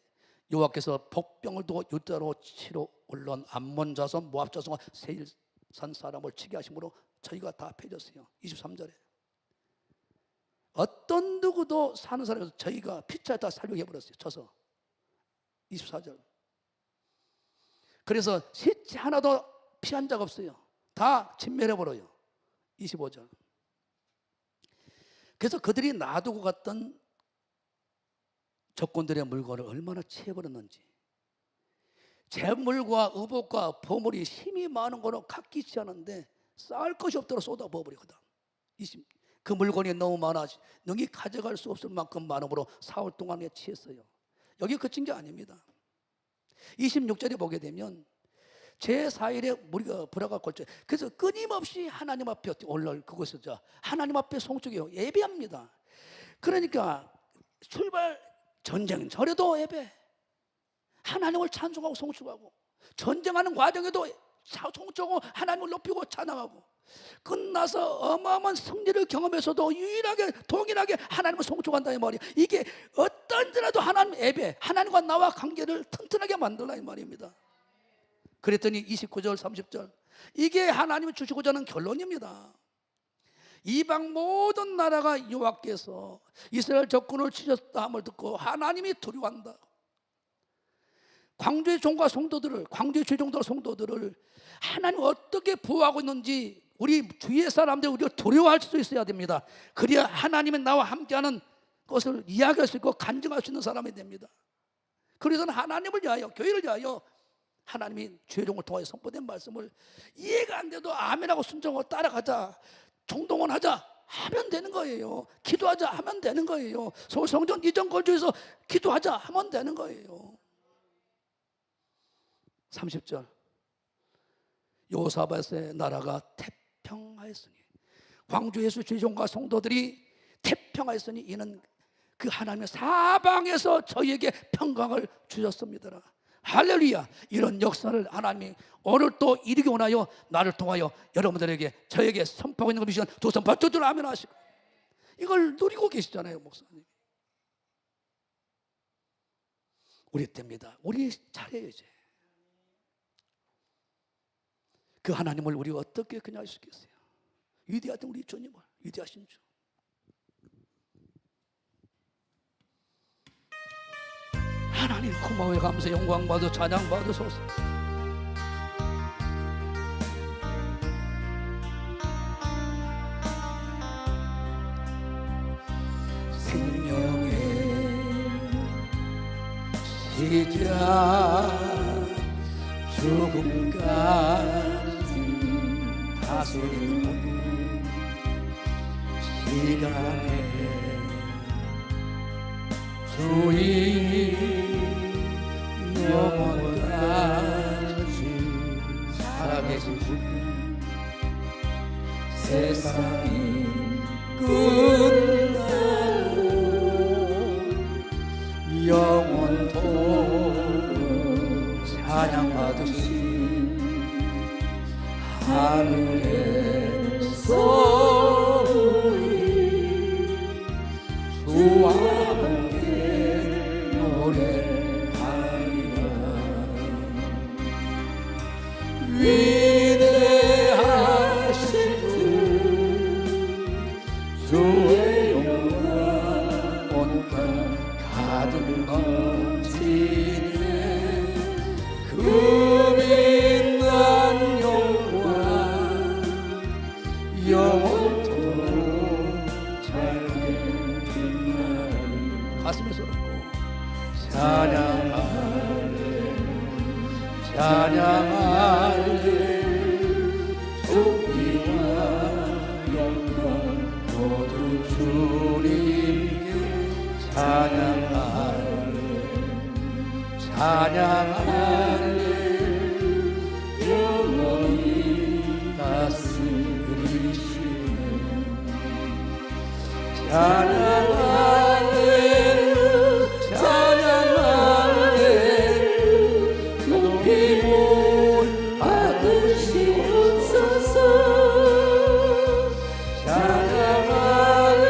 여호와께서 복병을 두고 유다로 치러 올라온 암몬 자손 모압 자손과 세일산 사람을 치게 하심으로 저희가 다 패졌어요. 23절에 어떤 누구도 사는 사람에서 저희가 피차 다 살려해버렸어요. 쳐서 24절. 그래서 셋째 하나도 피한 자가 없어요. 다 진멸해버려요. 25절. 그래서 그들이 놔두고 갔던 적군들의 물건을 얼마나 채워버렸는지, 재물과 의복과 보물이 힘이 많은 거로 갚기치 않은데 쌓을 것이 없도록 쏟아부어버리거든. 그 물건이 너무 많아 능히 가져갈 수 없을 만큼 많음으로 사흘 동안에 취했어요. 여기 그친 게 아닙니다. 26절에 보게 되면 제4일에 무리가 불화가 걸쳐, 그래서 끊임없이 하나님 앞에 오늘 그곳에서 하나님 앞에 송축해요. 예배합니다. 그러니까 출발 전쟁 절에도 예배, 하나님을 찬송하고 송축하고, 전쟁하는 과정에도 송축하고 하나님을 높이고 찬양하고, 끝나서 어마어마한 승리를 경험해서도 유일하게 동일하게 하나님을 송축한다 이 말이에요. 이게 어떤 데라도 하나님 예배, 하나님과 나와 관계를 튼튼하게 만들라 이 말입니다. 그랬더니 29절 30절, 이게 하나님이 주시고자 하는 결론입니다. 이방 모든 나라가 여호와께서 이스라엘 적군을 치셨다 함을 듣고 하나님이 두려워한다. 광주의 종과 성도들을, 광주의 죄종들 성도들을 하나님 어떻게 보호하고 있는지 우리 주위의 사람들 우리가 두려워할 수 있어야 됩니다. 그래야 하나님이 나와 함께하는 것을 이야기할 수 있고 간증할 수 있는 사람이 됩니다. 그래서는 하나님을 위하여, 교회를 위하여 하나님이 죄종을 통하여 선포된 말씀을 이해가 안 돼도 아멘하고 순종하고 따라가자, 정동원하자 하면 되는 거예요. 기도하자 하면 되는 거예요. 서울 성전 이전 거주에서 기도하자 하면 되는 거예요. 30절, 여호사밧의 나라가 태평하였으니, 광주 예수 죄종과 성도들이 태평하였으니 이는 그 하나님의 사방에서 저희에게 평강을 주셨습니다. 할렐루야. 이런 역사를 하나님이 오늘 또 이르기 원하여 나를 통하여 여러분들에게, 저에게 선포하고 있는 걸 미시간 두 손 받쳐들 아멘 하시고, 이걸 누리고 계시잖아요 목사님. 우리 때입니다. 우리 차례예요 이제. 그 하나님을 우리가 어떻게 그냥 할 수 있겠어요? 위대하던 우리 주님을, 위대하신 주. 하나님 고마워요. 감사 영광 받아 찬양 받으소서. 생명의 시작 죽음까지 다스리는 시간에 주의 영원까지 살아계신 분, 세상이 끝나고 영원토록 찬양받으신 하늘에서 우리 주와 함께 노래하리라. 위대하신 주, 주의 영광 온땅 가득 넘치네. 그 빛난 영광 영원토록 찬양해 빛나리. 가슴에 손얹고 찬양하리 찬양하리. 존귀와 영광 모두 주님께 찬양하리 찬양하리. 영원히 다스리시네. 찬양하리 찬양하리. 높이 받으시옵소서. 찬양하리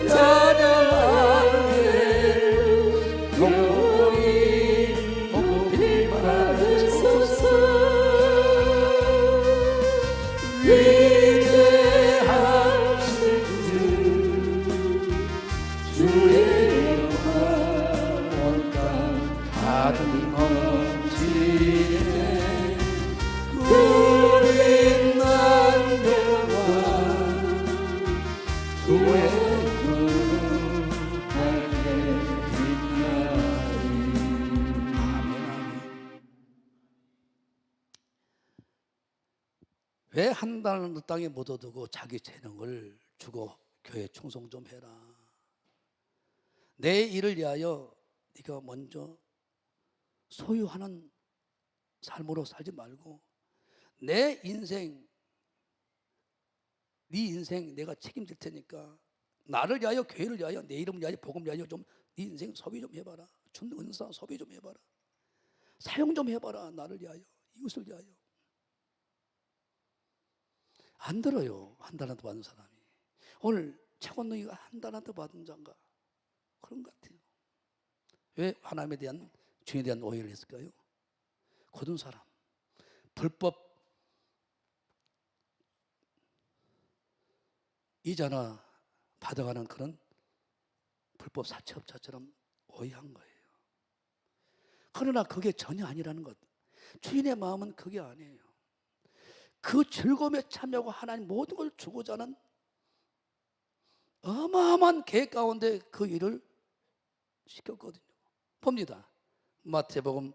찬양하리. 영원히 높이 받으소서. 위대하신 주, 왜 한 달란트 땅에 묻어두고 자기 재능을 주고 교회 충성 좀 해라. 내 일을 위하여 네가 먼저 소유하는 삶으로 살지 말고 내 인생, 네 인생 내가 책임질 테니까 나를 위하여, 교회를 위하여, 내 이름을 위하여, 복음을 위하여 좀 네 인생 소비 좀 해봐라. 준 은사 소비 좀 해봐라. 사용 좀 해봐라. 나를 위하여, 이웃을 위하여. 안 들어요. 한 달란트 받은 사람이. 오늘 채권너희가 한 달란트 받은 자인가? 그런 것 같아요. 왜 하나님에 대한, 주인에 대한 오해를 했을까요? 거둔 사람, 불법 이자나 받아가는 그런 불법 사채업자처럼 오해한 거예요. 그러나 그게 전혀 아니라는 것. 주인의 마음은 그게 아니에요. 그 즐거움에 참여하고 하나님 모든 걸 주고자 하는 어마어마한 계획 가운데 그 일을 시켰거든요. 봅니다. 마태복음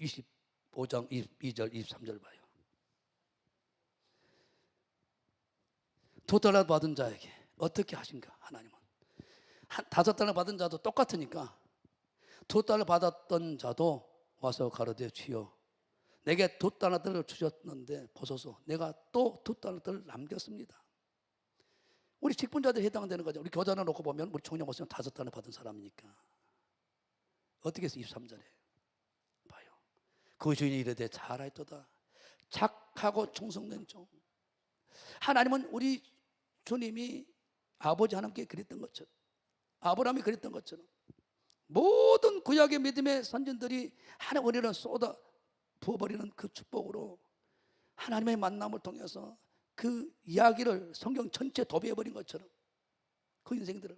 25장 22절 23절 봐요. $2 받은 자에게 어떻게 하신가? 하나님은 한 $5 받은 자도 똑같으니까 $2 받았던 자도 와서 가로되 주여 내게 $2를 주셨는데 보소서 내가 또 $2를 남겼습니다. 우리 직분자들이 해당되는 거죠. 우리 교단을 놓고 보면 우리 총장 목사님 $5 받은 사람이니까 어떻게 해서 23절에 봐요. 그 주인이 이르되 잘하였도다 착하고 충성된 종. 하나님은 우리 주님이 아버지 하나님께 그랬던 것처럼, 아브라함이 그랬던 것처럼 모든 구약의 믿음의 선진들이 하나님 은혜를 쏟아 부어버리는 그 축복으로 하나님의 만남을 통해서 그 이야기를 성경 전체 도배해버린 것처럼 그 인생들을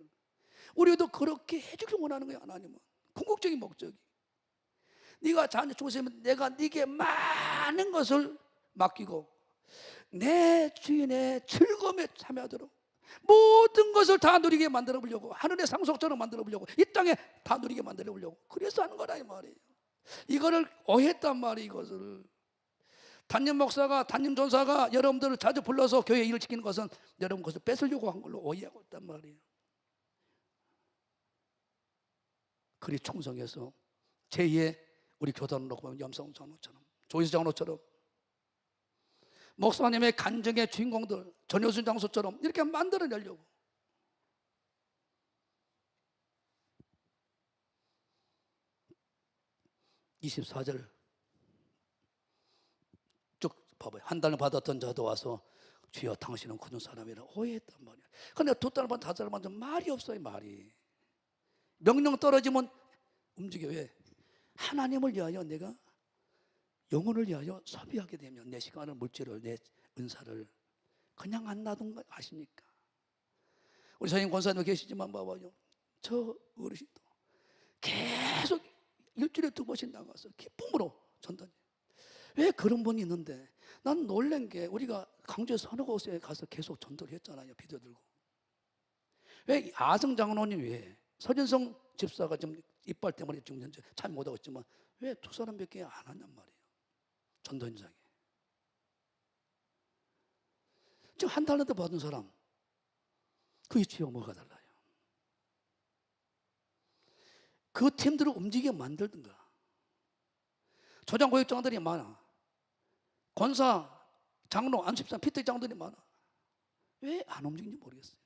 우리도 그렇게 해주길 원하는 거예요. 하나님은 궁극적인 목적이 네가 자녀 중심은 내가 네게 많은 것을 맡기고 내 주인의 즐거움에 참여하도록 모든 것을 다 누리게 만들어 보려고, 하늘의 상속자로 만들어 보려고, 이 땅에 다 누리게 만들어 보려고 그래서 하는 거라 이 말이에요. 이거를 오해했단 말이에요. 이것을 담임 목사가, 담임 전사가 여러분들을 자주 불러서 교회 일을 지키는 것은 여러분 것을 뺏으려고 한 걸로 오해하고 있단 말이에요. 그리 충성해서 제2의 우리 교단을 놓고 보면 염성 장로처럼, 조이수 장로처럼, 목사님의 간증의 주인공들, 전효순 장소처럼 이렇게 만들어내려고. (24절) 쭉 봐봐요. 한 달을 받았던 자도 와서 주여 당신은 굳은 사람이라 오해했단 말이야. 그런데 $2 받은 $5 받은 말이 없어요. 말이 명령 떨어지면 움직여. 왜? 하나님을 위하여 내가 영혼을 위하여 소비하게 되면 내 시간을, 물질을, 내 은사를 그냥 안 놔둔 거 아십니까? 우리 선생님 권사님 계시지만 봐봐요. 저 어르신도 계속 일주일에 2번씩 나가서 기쁨으로 전도해. 왜 그런 분이 있는데 난 놀란 게 우리가 강주에 서너 곳에 가서 계속 전도를 했잖아요. 비디오 들고. 왜 아성 장로님 왜 서진성 집사가 좀 이빨 때문에 지금 현재 참 못하고 있지만 왜 2사람밖에 안 하냔 말이에요. 전도 현장에. 지금 한 달란트 받은 사람 그 위치가 뭐가 달라요? 그 팀들을 움직이게 만들든가. 조장고역장들이 많아. 권사, 장로, 안식사, 피트장들이 많아. 왜 안 움직이는지 모르겠어요.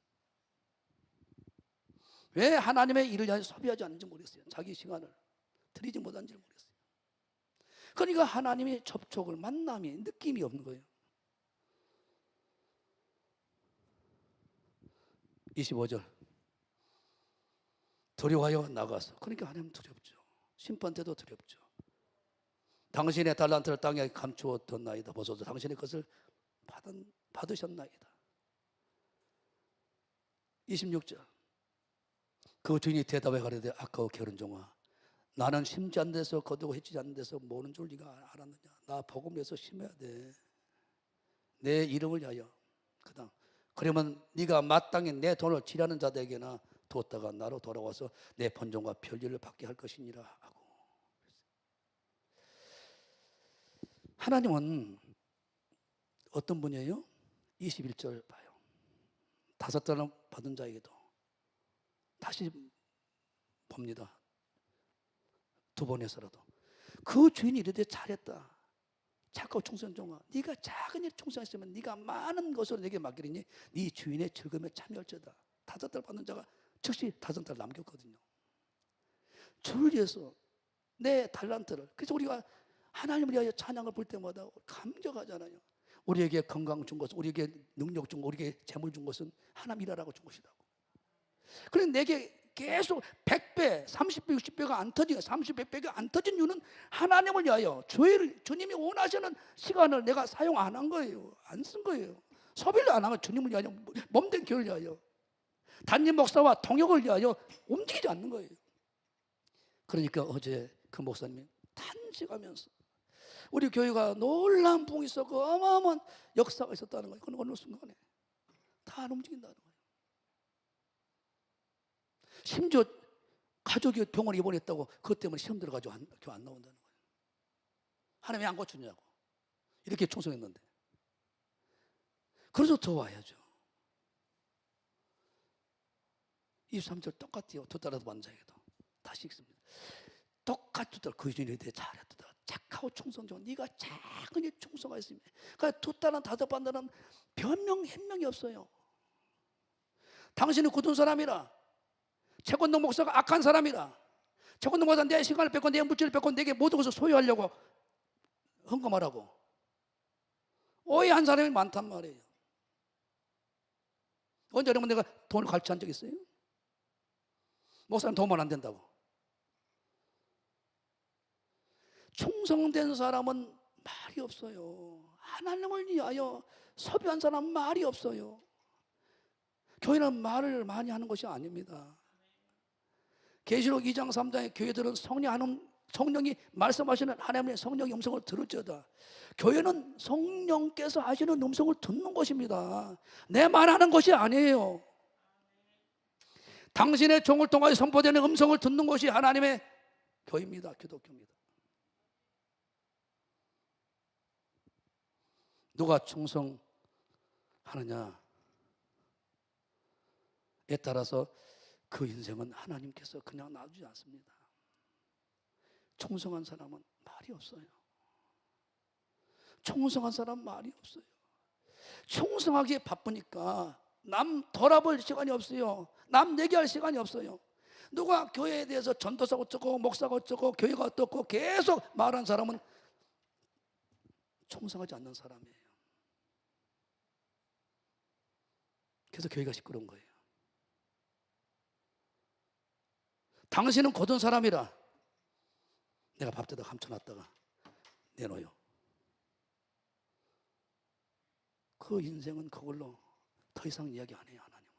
왜 하나님의 일을 위해 소비하지 않는지 모르겠어요. 자기 시간을 드리지 못하는지 모르겠어요. 그러니까 하나님의 접촉을, 만남이, 느낌이 없는 거예요. 25절 두려워하여 나가서. 그러니까 하나님 두렵죠. 심판 때도 두렵죠. 당신의 달란트를 땅에 감추었던나이다. 보소서 당신의 것을 받으셨나이다. 26절 그 주인이 대답해 가로되 아까워 게으른 종아 나는 심지 않는 데서 거두고 해치지 않는 데서 모는 줄 네가 알았느냐. 나 복음에서 심어야 돼. 내 이름을 위하여. 그다음 그러면 네가 마땅히 내 돈을 지라는 자들에게나 두었다가 나로 돌아와서 내 본종과 별일을 받게 할 것이니라 하고. 하나님은 어떤 분이에요? 21절 봐요. 5달러 받은 자에게도 다시 봅니다. 2번 해서라도 그 주인이 이르되 잘했다. 착하고 충성한 종아, 네가 작은 일 충성했으면 네가 많은 것으로 내게 맡기리니 네 주인의 즐거움에 참여할지어다. 5달 받는 자가 즉시 5달 남겼거든요. 주를 위해서 내 달란트를. 그래서 우리가 하나님을 위하여 찬양을 볼 때마다 감격하잖아요. 우리에게 건강 준 것은, 우리에게 능력 준 것, 우리에게 재물 준 것은 하나님 일하라고 준 것이라고. 그런데 내게 계속 100배, 30배, 60배가 안 터지고 30배가 안 터진 이유는 하나님을 위하여 주님이 원하시는 시간을 내가 사용 안 한 거예요. 안 쓴 거예요. 소비를 안 하고 주님을 위하여, 몸된 교회를 위하여, 담임 목사와 통역을 위하여 움직이지 않는 거예요. 그러니까 어제 그 목사님이 탄식하면서 우리 교회가 놀라운 부흥이 있었고 어마어마한 역사가 있었다는 거예요. 그건 어느 순간에 다 안 움직인다는 거예요. 심지어 가족이 병원에 입원했다고 그것 때문에 시험 들어가지고 교회 안 나온다는 거예요. 하나님 왜 안 고쳤냐고. 이렇게 충성했는데. 그래서 더 와야죠. 23절 똑같아요. 2달러도 받는 자에게도. 다시 읽습니다. 똑같이 그 주인에 대해 잘했다. 착하고 충성종, 네가 작은 일 충성하였으며. 그러니까 2달러 5달러는 변명 hen명이 없어요. 당신은 굳은 사람이라, 최권동 목사가 악한 사람이라, 최권동 목사가 내 시간을 뺏고 내 물질을 뺏고 내게 모든 것을 소유하려고 헌금하라고 오해한 사람이 많단 말이에요. 언제 여러분 내가 돈을 갈취한 적 있어요? 목사님 도움은 안 된다고. 충성된 사람은 말이 없어요. 하나님을 위하여 소비한 사람은 말이 없어요. 교회는 말을 많이 하는 것이 아닙니다. 계시록 2장 3장의 교회들은 성령이 말씀하시는 하나님의 성령의 음성을 들을지어다. 교회는 성령께서 하시는 음성을 듣는 것입니다. 내 말하는 것이 아니에요. 당신의 종을 통하여 선포되는 음성을 듣는 것이 하나님의 교회입니다. 기독교입니다. 누가 충성하느냐에 따라서 그 인생은 하나님께서 그냥 놔두지 않습니다. 충성한 사람은 말이 없어요. 충성한 사람은 말이 없어요. 충성하기에 바쁘니까 남 돌아볼 시간이 없어요. 남 얘기할 시간이 없어요. 누가 교회에 대해서 전도사가 어쩌고 목사가 어쩌고 교회가 어떻고 계속 말한 사람은 충성하지 않는 사람이에요. 그래서 교회가 시끄러운 거예요. 당신은 고든 사람이라 내가 밥때다 감춰놨다가 내놓아요. 그 인생은 그걸로 더 이상 이야기 안 해요. 하나님은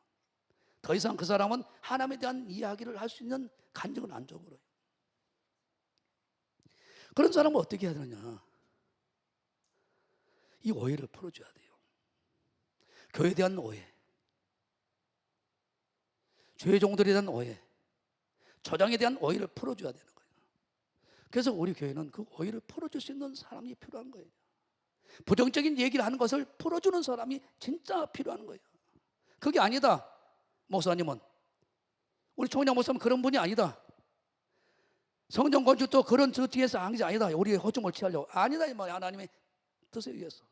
더 이상 그 사람은 하나님에 대한 이야기를 할 수 있는 간증을 안 줘버려요. 그런 사람은 어떻게 해야 되느냐, 이 오해를 풀어줘야 돼요. 교회에 대한 오해, 교회 종들에 대한 오해, 조장에 대한 오해를 풀어줘야 되는 거예요. 그래서 우리 교회는 그 오해를 풀어줄 수 있는 사람이 필요한 거예요. 부정적인 얘기를 하는 것을 풀어주는 사람이 진짜 필요한 거예요. 그게 아니다, 목사님은, 우리 총장 목사님은 그런 분이 아니다, 성전 건축도 그런 저 뒤에서 한 게 아니다, 우리의 허점을 취하려고 아니다, 이 말이야. 하나님의 뜻에 의해서.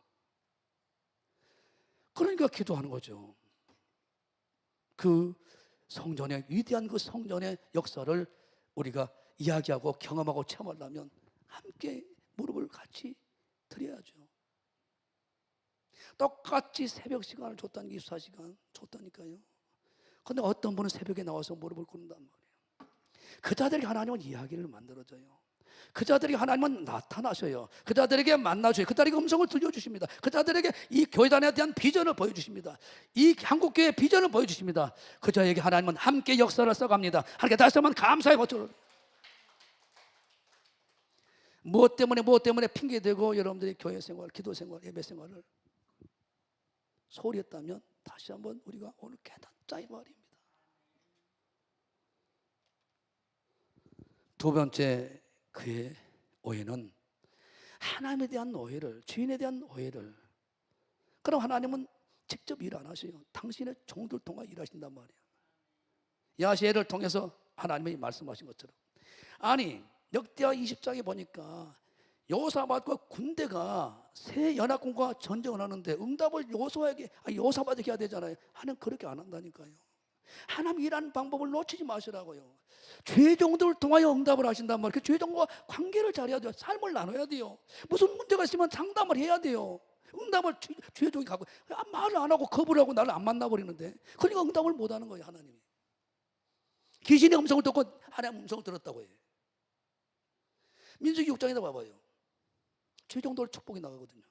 그러니까 기도하는 거죠. 그 성전의 위대한 그 성전의 역사를 우리가 이야기하고 경험하고 체험하려면 함께 무릎을 같이 드려야죠. 똑같이 새벽 시간을 줬다는 게 24시간 줬다니까요. 그런데 어떤 분은 새벽에 나와서 무릎을 꿇는단 말이에요. 그 자들에게 하나님은 이야기를 만들어줘요. 그 자들에게 하나님은 나타나셔요. 그 자들에게 만나줘요. 그 자들에게 음성을 들려주십니다. 그 자들에게 이 교회단에 대한 비전을 보여주십니다. 이 한국교회의 비전을 보여주십니다. 그 자에게 하나님은 함께 역사를 써갑니다. 하나님께 다시 한번 감사의 박수를. 무엇 때문에 핑계대고 여러분들이 교회 생활, 기도 생활, 예배 생활을 소홀히 했다면 다시 한번 우리가 오늘 깨닫자 이 말입니다. 두 번째 그의 오해는 하나님에 대한 오해를, 주인에 대한 오해를 그럼 하나님은 직접 일 안 하셔요. 당신의 종들 통해 일하신단 말이에요. 야시엘을 통해서 하나님이 말씀하신 것처럼. 아니 역대하 20장에 보니까 여호사밧과 군대가 새 연합군과 전쟁을 하는데 응답을 여호사밧에게 해야 되잖아요. 하나님 그렇게 안 한다니까요. 하나님 일하는 방법을 놓치지 마시라고요. 죄종들을 통하여 응답을 하신단 말이에요. 그 죄종과 관계를 잘해야 돼요. 삶을 나눠야 돼요. 무슨 문제가 있으면 상담을 해야 돼요. 응답을 죄종이 갖고 말을 안 하고 거부를 하고 나를 안 만나버리는데, 그러니까 응답을 못 하는 거예요. 하나님이 귀신의 음성을 듣고 하나님 음성을 들었다고 해요. 민수기 6장에다 봐봐요. 죄종들 축복이 나가거든요.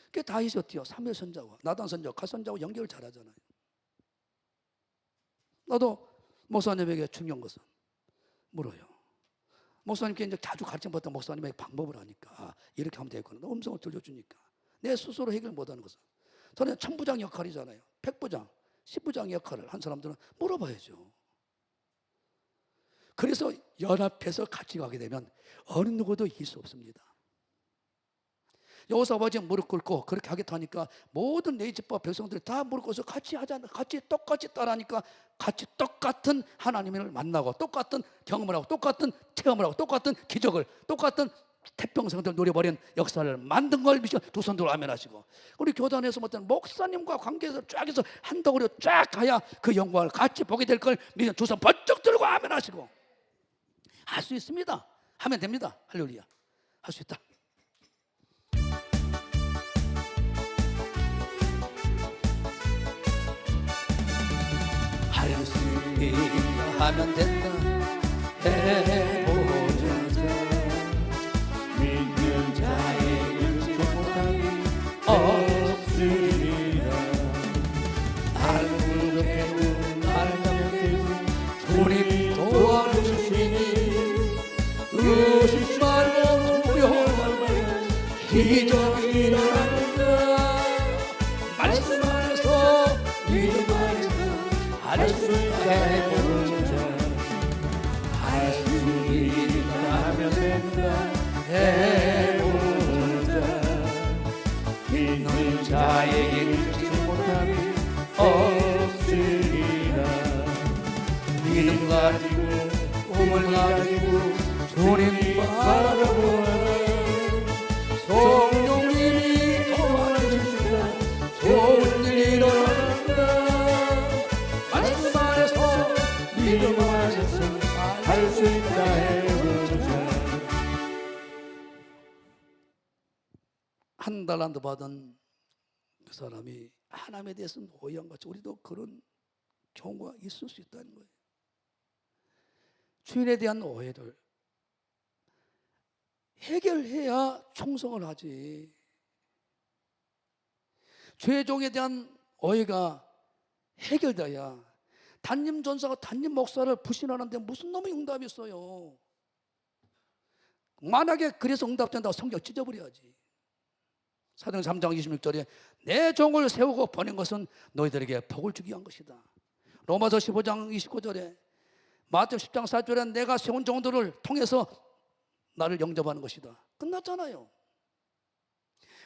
그게 다윗이 어때요? 사무엘 선자와 나단 선자와 갓 선자와 연결을 잘하잖아요. 나도 목사님에게 중요한 것은 물어요. 목사님께 이제 자주 가르쳐봤던 목사님에게 방법을 하니까 이렇게 하면 되겠구나. 음성을 들려주니까 내 스스로 해결 못하는 것은, 저는 천부장 역할이잖아요. 백부장, 십부장 역할을 한 사람들은 물어봐야죠. 그래서 연합해서 같이 가게 되면 어느 누구도 이길 수 없습니다. 여호사밧이 무릎 꿇고 그렇게 하겠다 하니까 모든 내 집과 백성들이 다 무릎 꿇어서 같이 하잖아. 같이 똑같이 따라하니까 같이 똑같은 하나님을 만나고 똑같은 경험을 하고 똑같은 체험을 하고 똑같은 기적을, 똑같은 태평성들 누려버린 역사를 만든 걸 미시고 두 손 들어 아멘하시고, 우리 교단에서 어떤 목사님과 관계에서 쫙 해서 한 덩어리로 쫙 가야 그 영광을 같이 보게 될 걸 미시고 두 손 번쩍 들고 아멘하시고 할 수 있습니다. 하면 됩니다. 할렐루야. 할 수 있다. 할 수 있다 하면 된다. 해보자. 믿는 자에게 못함이 없으리라. 나를 부족해도 나를 감격해도 주님 도와주시니 의심 말고 두려워하지 기적이 일어난다. 말씀 안에서 믿음 안에서 할 수 있다. 해보자. 할 수 있다 하면 된다. 해보자. 믿는 자에게 믿지 못함이 없으리라. 믿음 가지고 꿈을 가지고 주님 바라보라. 성령님이 도와주시라. 좋은 일 일어난다. 말씀 안에서 믿음 안에서 할 수 있다. 해보자. 한 달란트 받은 그 사람이 하나님에 대해서는 오해한 것 같이 우리도 그런 경우가 있을 수 있다는 거예요. 주인에 대한 오해를 해결해야 충성을 하지. 죄종에 대한 오해가 해결돼야, 담임 전사가 담임 목사를 불신하는데 무슨 놈의 응답이 있어요. 만약에 그래서 응답된다고 성경 찢어버려야지. 사도행전 3장 26절에 내 종을 세우고 보낸 것은 너희들에게 복을 주기 위한 것이다. 로마서 15장 29절에 마태복음 10장 4절에 내가 세운 종들을 통해서 나를 영접하는 것이다. 끝났잖아요.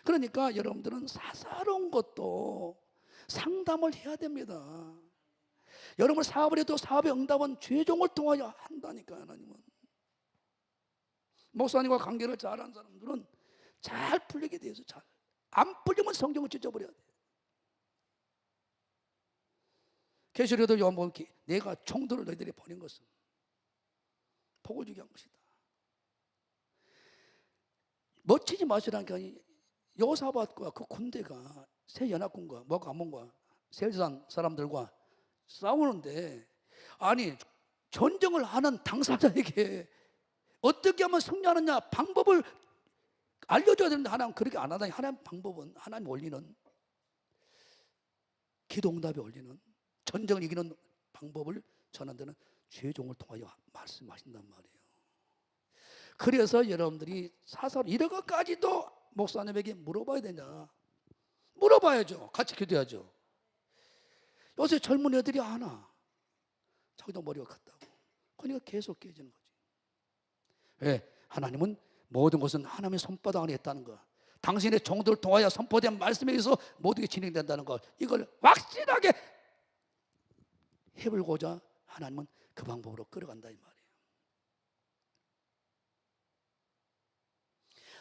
그러니까 여러분들은 사사로운 것도 상담을 해야 됩니다. 여러분 사업을 해도 사업의 응답은 죄종을 통하여 한다니까. 하나님은 목사님과 관계를 잘하는 사람들은 잘 풀리게 돼서 잘 안 풀리면 성경을 찢어버려야 돼. 계시록에도 요한복음 내가 총들을 너희들이 보낸 것은 복을 주기 위한 것이다. 멋지지 마시라니까. 여호사밧과 그 군대가 새 연합군과 모압 암몬과 세일산 사람들과 싸우는데, 아니 전쟁을 하는 당사자에게 어떻게 하면 승리하느냐 방법을 알려줘야 되는데 하나님 그렇게 안 하다니. 하나님 방법은 하나님 올리는 기도 응답에 올리는 전쟁을 이기는 방법을 전한 데는 죄종을 통하여 말씀하신단 말이에요. 그래서 여러분들이 사설 이런 것까지도 목사님에게 물어봐야 되냐? 물어봐야죠. 같이 기도해야죠. 요새 젊은 애들이 안 와. 자기도 머리가 컸다고. 그러니까 계속 깨지는 거지. 왜? 하나님은 모든 것은 하나님의 손바닥 안에 있다는 거. 당신의 종들을 통하여 선포된 말씀에 의해서 모두가 진행된다는 것, 이걸 확실하게 해보고자 하나님은 그 방법으로 끌어간다 이 말이에요.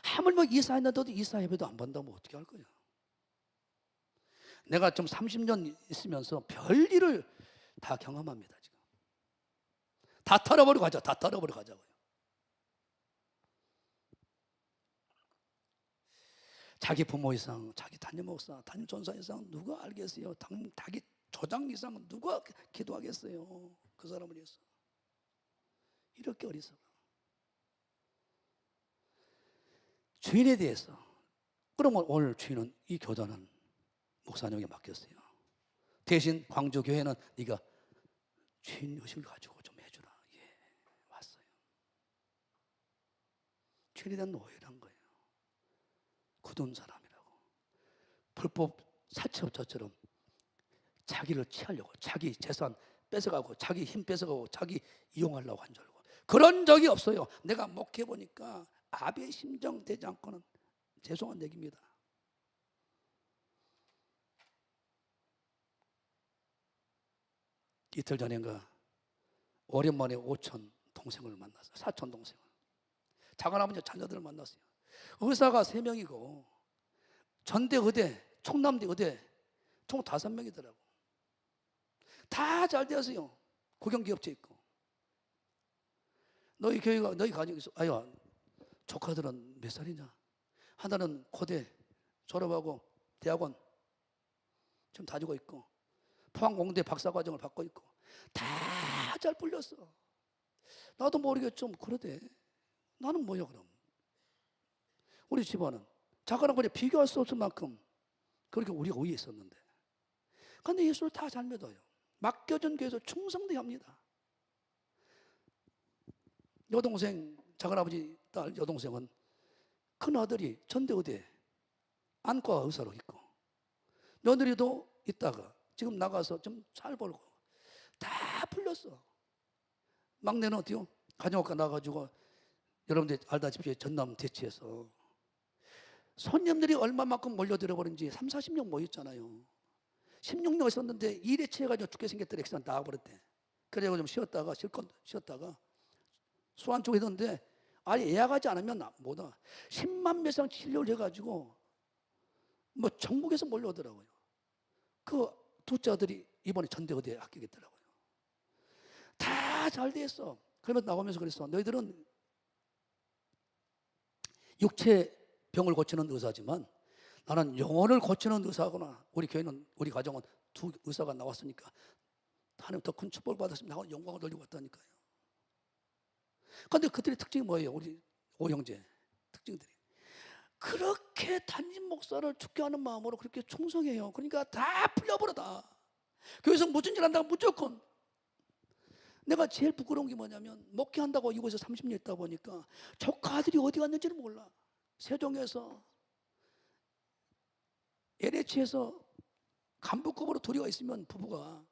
하물며 이사했는데도 이사 예배도 안 받는다면 어떻게 할 거예요? 내가 좀 30년 있으면서 별일을 다 경험합니다. 지금 다 털어버리고 가자. 다 털어버리고 가자고요. 자기 부모 이상, 자기 담임 목사, 담임 전사 이상 누가 알겠어요? 자기 조장 이상 누가 기도하겠어요? 그 사람을 위해서. 이렇게 어리석어. 주인에 대해서, 그러면 오늘 주인은 이 교단은 목사님에게 맡겼어요. 대신 광주교회는 네가 주인 의식을 가지고 좀 해주라. 예, 왔어요. 주인에 대한 노예란 거예요. 굳은 사람이라고. 불법 사채업자처럼 자기를 취하려고, 자기 재산 뺏어가고, 자기 힘 뺏어가고, 자기 이용하려고 한 줄 알고. 그런 적이 없어요. 내가 목회해보니까 아비의 심정 되지 않고는 죄송한 얘기입니다. 이틀 전인가 오랜만에 오촌 동생을 만났어요. 사촌 동생을. 작은아버지 자녀들을 만났어요. 의사가 3명이고 전대 의대, 충남대 의대 총 5명이더라고. 다 잘 되었어요. 국영기업체 있고. 너희 교회가, 너희 가정이 있어. 아유, 조카들은 몇 살이냐? 하나는 고대 졸업하고 대학원 지금 다니고 있고, 포항공대 박사과정을 받고 있고, 다 잘 풀렸어. 나도 모르게 좀 그러대. 나는 뭐야 그럼? 우리 집안은 작가랑 그냥 비교할 수 없을 만큼 그렇게 우리가 위에 있었는데, 근데 예수를 다 잘 믿어요. 맡겨준 교회에서 충성되게 합니다. 여동생, 작은아버지 딸 여동생은 큰아들이 전대의대 안과 의사로 있고, 며느리도 있다가 지금 나가서 좀 잘 벌고 다 풀렸어. 막내는 어때요? 가정학과 나가지고 여러분들 알다시피 전남 대치에서 손님들이 얼마만큼 몰려들어버린지 3, 40명 모였잖아요. 16년 있었는데 일에 취해가지고 죽게 생겼더래. 액션 나와버렸대. 그래가지고 좀 쉬었다가 실컷 쉬었다가 수환 쪽에 있는데 아예 예약하지 않으면 못 와. 10만 매상 진료를 해가지고 뭐 전국에서 몰려오더라고요. 그 둘째 아들이 이번에 전대의대에 합격했더라고요. 다 잘 됐어. 그러면서 나오면서 그랬어. 너희들은 육체 병을 고치는 의사지만 나는 영혼을 고치는 의사구나. 우리 교회는, 우리 가정은 2 의사가 나왔으니까 하나님 더 큰 축복을 받았으면 나는 영광을 돌리고 왔다니까요. 그런데 그들의 특징이 뭐예요? 우리 오형제 특징들이 그렇게 담임 목사를 죽게 하는 마음으로 그렇게 충성해요. 그러니까 다 풀려버려다. 교회에서 무슨 일 한다고 무조건. 내가 제일 부끄러운 게 뭐냐면, 목회한다고 이곳에 30년 있다 보니까 조카들이 어디 갔는지를 몰라. 세종에서 LH에서 간부급으로 둘이가 있으면 부부가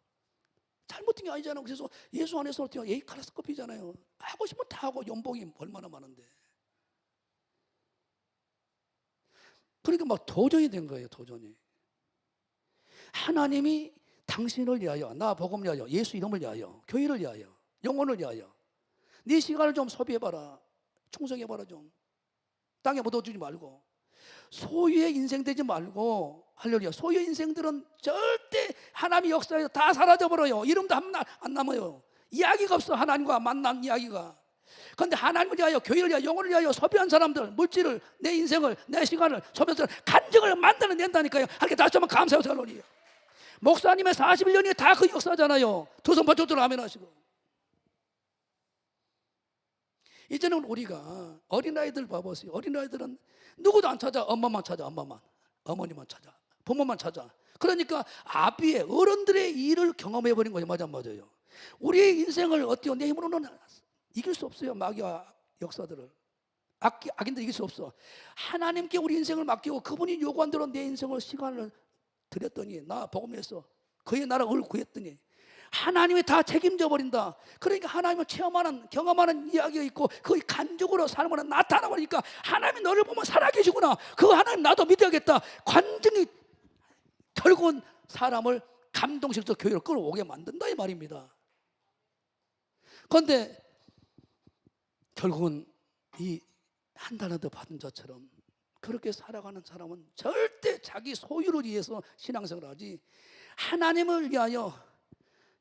잘못된 게 아니잖아. 그래서 예수 안에서 어때요? A클래스급이잖아요. 하고 싶으면 다 하고 연봉이 얼마나 많은데. 그러니까 막 도전이 된 거예요. 도전이. 하나님이 당신을 위하여, 나 복음을 위하여, 예수 이름을 위하여, 교회를 위하여, 영혼을 위하여 네 시간을 좀 소비해봐라. 충성해봐라. 좀 땅에 묻어주지 말고 소유의 인생 되지 말고. 할렐루야. 소유의 인생들은 절대 하나님의 역사에서 다 사라져버려요. 이름도 안 남아요. 이야기가 없어. 하나님과 만난 이야기가. 그런데 하나님을 위하여, 교회를 위하여, 영혼을 위하여 소비한 사람들, 물질을, 내 인생을, 내 시간을 소비한 사람, 간증을 만들어낸다니까요. 하나님께 다시 한번 감사하고 살로니. 목사님의 41년이 다 그 역사잖아요. 두 손 번쩍 들어 아멘 하시고. 이제는 우리가 어린아이들 봐보세요. 어린아이들은 누구도 안 찾아. 엄마만 찾아. 엄마만. 어머니만 찾아. 부모만 찾아. 그러니까 아비의, 어른들의 일을 경험해버린 거예요. 맞아, 맞아요. 우리의 인생을 어때요? 내 힘으로는 이길 수 없어요. 마귀와 역사들을. 악인들 이길 수 없어. 하나님께 우리 인생을 맡기고 그분이 요구한 대로 내 인생을, 시간을 드렸더니, 나 복음에서 그의 나라 을 구했더니 하나님이 다 책임져 버린다. 그러니까 하나님을 체험하는, 경험하는 이야기가 있고 거의 간증으로 삶으로 나타나 버리니까 하나님이 너를 보면 살아계시구나, 그 하나님 나도 믿어야겠다. 관증이 결국은 사람을 감동시켜서 교회로 끌어오게 만든다 이 말입니다. 그런데 결국은 이 한 달란트 받은 자처럼 그렇게 살아가는 사람은 절대 자기 소유를 위해서 신앙생활을 하지, 하나님을 위하여,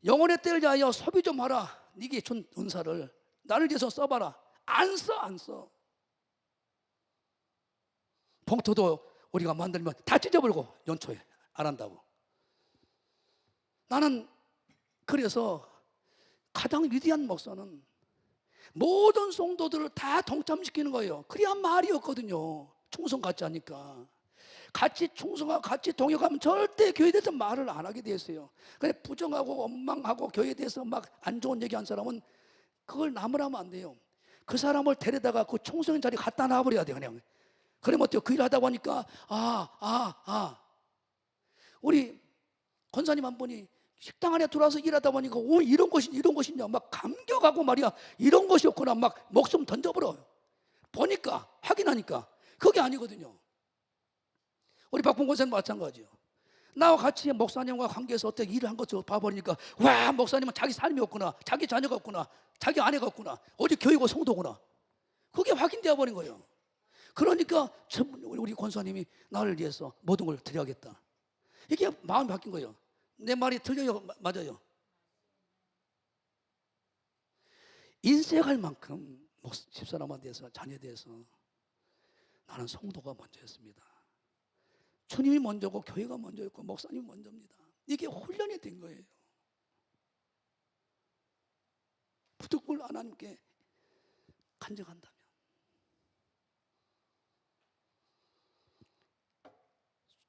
영혼의 때를 위하여 소비 좀 하라, 네게 준 은사를 나를 위해서 써봐라, 안 써. 봉투도 우리가 만들면 다 찢어버리고 연초에 안 한다고. 나는 그래서 가장 위대한 목사는 모든 성도들을 다 동참시키는 거예요. 그래야 말이 없거든요. 충성 같이 하니까. 같이 충성하고 같이 동역하면 절대 교회에 대해서 말을 안 하게 돼 있어요. 그래 부정하고 원망하고 교회에 대해서 막 안 좋은 얘기한 사람은 그걸 나무라면 안 돼요. 그 사람을 데려다가 그 충성인 자리에 갖다 놔버려야 돼요. 그냥. 그러면 어때요? 그 일 하다 보니까 우리 권사님 한 분이 식당 안에 들어와서 일하다 보니까 이런 것이냐 막 감격하고 말이야, 이런 것이었구나 막 목숨 던져버려요. 보니까 확인하니까 그게 아니거든요. 우리 박봉 권사님 마찬가지요. 나와 같이 목사님과 관계에서 어떻게 일을 한 것을 봐버리니까 와, 목사님은 자기 삶이 없구나, 자기 자녀가 없구나, 자기 아내가 없구나, 어디 교회고 성도구나, 그게 확인되어 버린 거예요. 그러니까 우리 권사님이 나를 위해서 모든 걸 드려야겠다, 이게 마음이 바뀐 거예요. 내 말이 틀려요? 맞아요? 인색할 만큼 집사람에 대해서, 자녀에 대해서 나는 성도가 먼저였습니다. 주님이 먼저고 교회가 먼저였고 목사님이 먼저입니다. 이게 훈련이 된 거예요. 부득불 하나님께 간증한다면.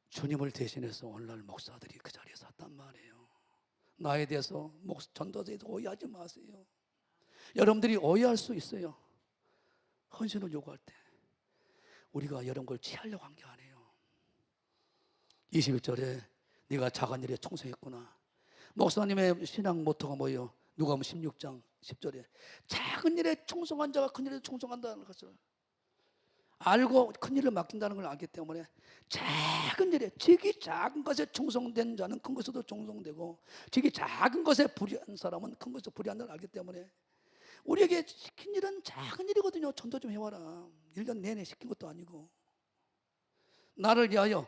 주님을 대신해서 오늘날 목사들이 그 자리에 섰단 말이에요. 나에 대해서 전도자에도 오해하지 마세요. 여러분들이 오해할 수 있어요. 헌신을 요구할 때 우리가 이런 걸 취하려고 한 게 아니에요. 21절에 네가 작은 일에 충성했구나. 목사님의 신앙 모토가 뭐예요? 누가복음 16장 10절에 작은 일에 충성한 자가 큰 일에 충성한다는 것을 알고 큰 일을 맡긴다는 걸 알기 때문에 작은 일에, 지기 작은 것에 충성된 자는 큰 것에도 충성되고 지기 작은 것에 불의한 사람은 큰 것에 불의한 걸 알기 때문에 우리에게 시킨 일은 작은 일이거든요. 전도 좀 해와라. 1년 내내 시킨 것도 아니고. 나를 위하여,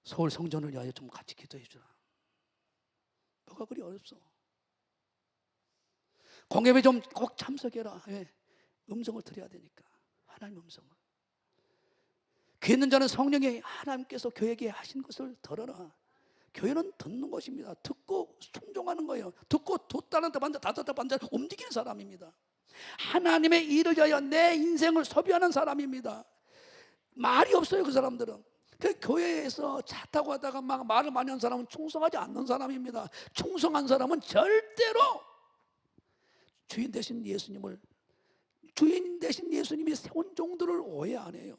서울 성전을 위하여 좀 같이 기도해 주라. 뭐가 그리 어렵소? 공예배 좀 꼭 참석해라. 왜? 음성을 드려야 되니까. 하나님 음성을. 귀 있는 자는 성령이 하나님께서 교회에게 하신 것을 들어라. 교회는 듣는 것입니다. 듣고 순종하는 거예요. 듣고 두 달란트 받는 자, 5달란트 받는 자 움직이는 사람입니다. 하나님의 일을 위하여 내 인생을 소비하는 사람입니다. 말이 없어요. 그 사람들은. 그 교회에서 차 타고 하다가 막 말을 많이 하는 사람은 충성하지 않는 사람입니다. 충성한 사람은 절대로 주인 되신 예수님이 세운 종들을 오해 안 해요.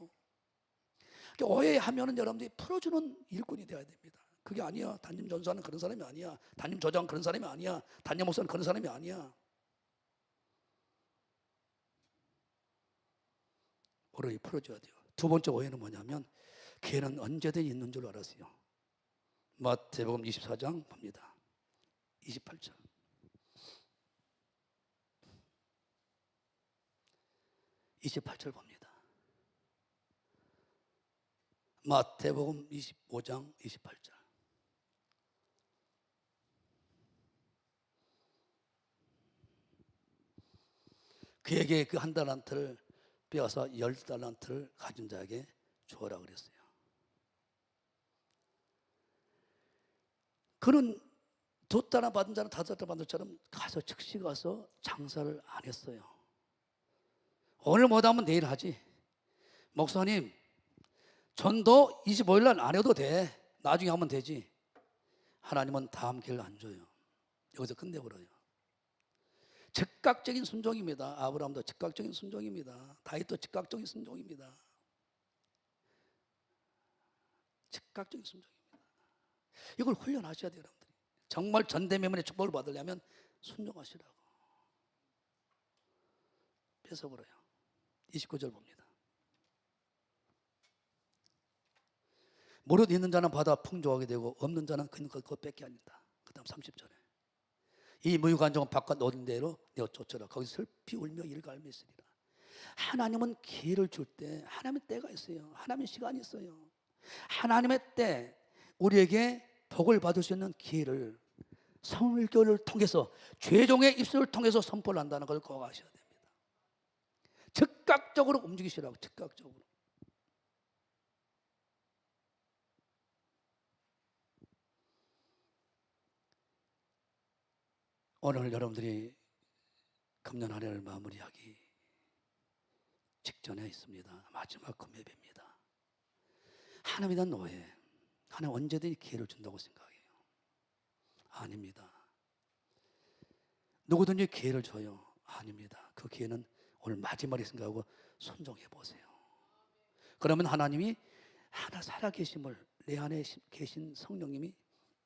오해하면은 여러분들이 풀어주는 일꾼이 되어야 됩니다. 그게 아니야. 담임 전사는 그런 사람이 아니야. 담임 조장은 그런 사람이 아니야. 담임 목사는 그런 사람이 아니야. 오로지 풀어줘야 돼요. 두 번째 오해는 뭐냐면 기회는 언제든 있는 줄 알았어요. 마태복음 24장 봅니다. 28절. 봅니다. 마태복음 25장 28절. 그에게 그 한 달란트를 빼앗아 10달란트를 가진 자에게 주어라 그랬어요. 그는 2달란트 받은 자는 5달란트 받은 자처럼 가서 즉시 가서 장사를 안 했어요. 오늘 못하면 내일 하지. 목사님, 전도 25일 날 안 해도 돼. 나중에 하면 되지. 하나님은 다음 기회를 안 줘요. 여기서 끝내버려요. 즉각적인 순종입니다. 아브라함도 즉각적인 순종입니다. 다윗도 즉각적인 순종입니다. 즉각적인 순종입니다. 이걸 훈련하셔야 돼요, 여러분들. 정말 전대미문의 축복을 받으려면 순종하시라고. 뺏어버려요. 29절 봅니다. 무릇 있는 자는 받아 풍족하게 되고 없는 자는 그것 뺏게 하니라. 그 다음 30절에 이 무유관종은 바깥 얻은 대로 내어 쫓아라. 거기서 슬피 울며 일갈며 있으리라. 하나님은 기회를 줄 때 하나님의 때가 있어요. 하나님의 시간이 있어요. 하나님의 때 우리에게 복을 받을 수 있는 기회를 성결을 통해서 죄종의 입술을 통해서 선포를 한다는 걸 꼭 아셔야 됩니다. 즉각적으로 움직이시라고. 즉각적으로. 오늘 여러분들이 금년 한 해를 마무리하기 직전에 있습니다. 마지막 금예배입니다. 하나님에 대한 노예, 하나님 언제든지 기회를 준다고 생각해요. 아닙니다. 누구든지 기회를 줘요. 아닙니다. 그 기회는 오늘 마지막에 생각하고 순종해 보세요. 그러면 하나님이 하나 살아계심을, 내 안에 계신 성령님이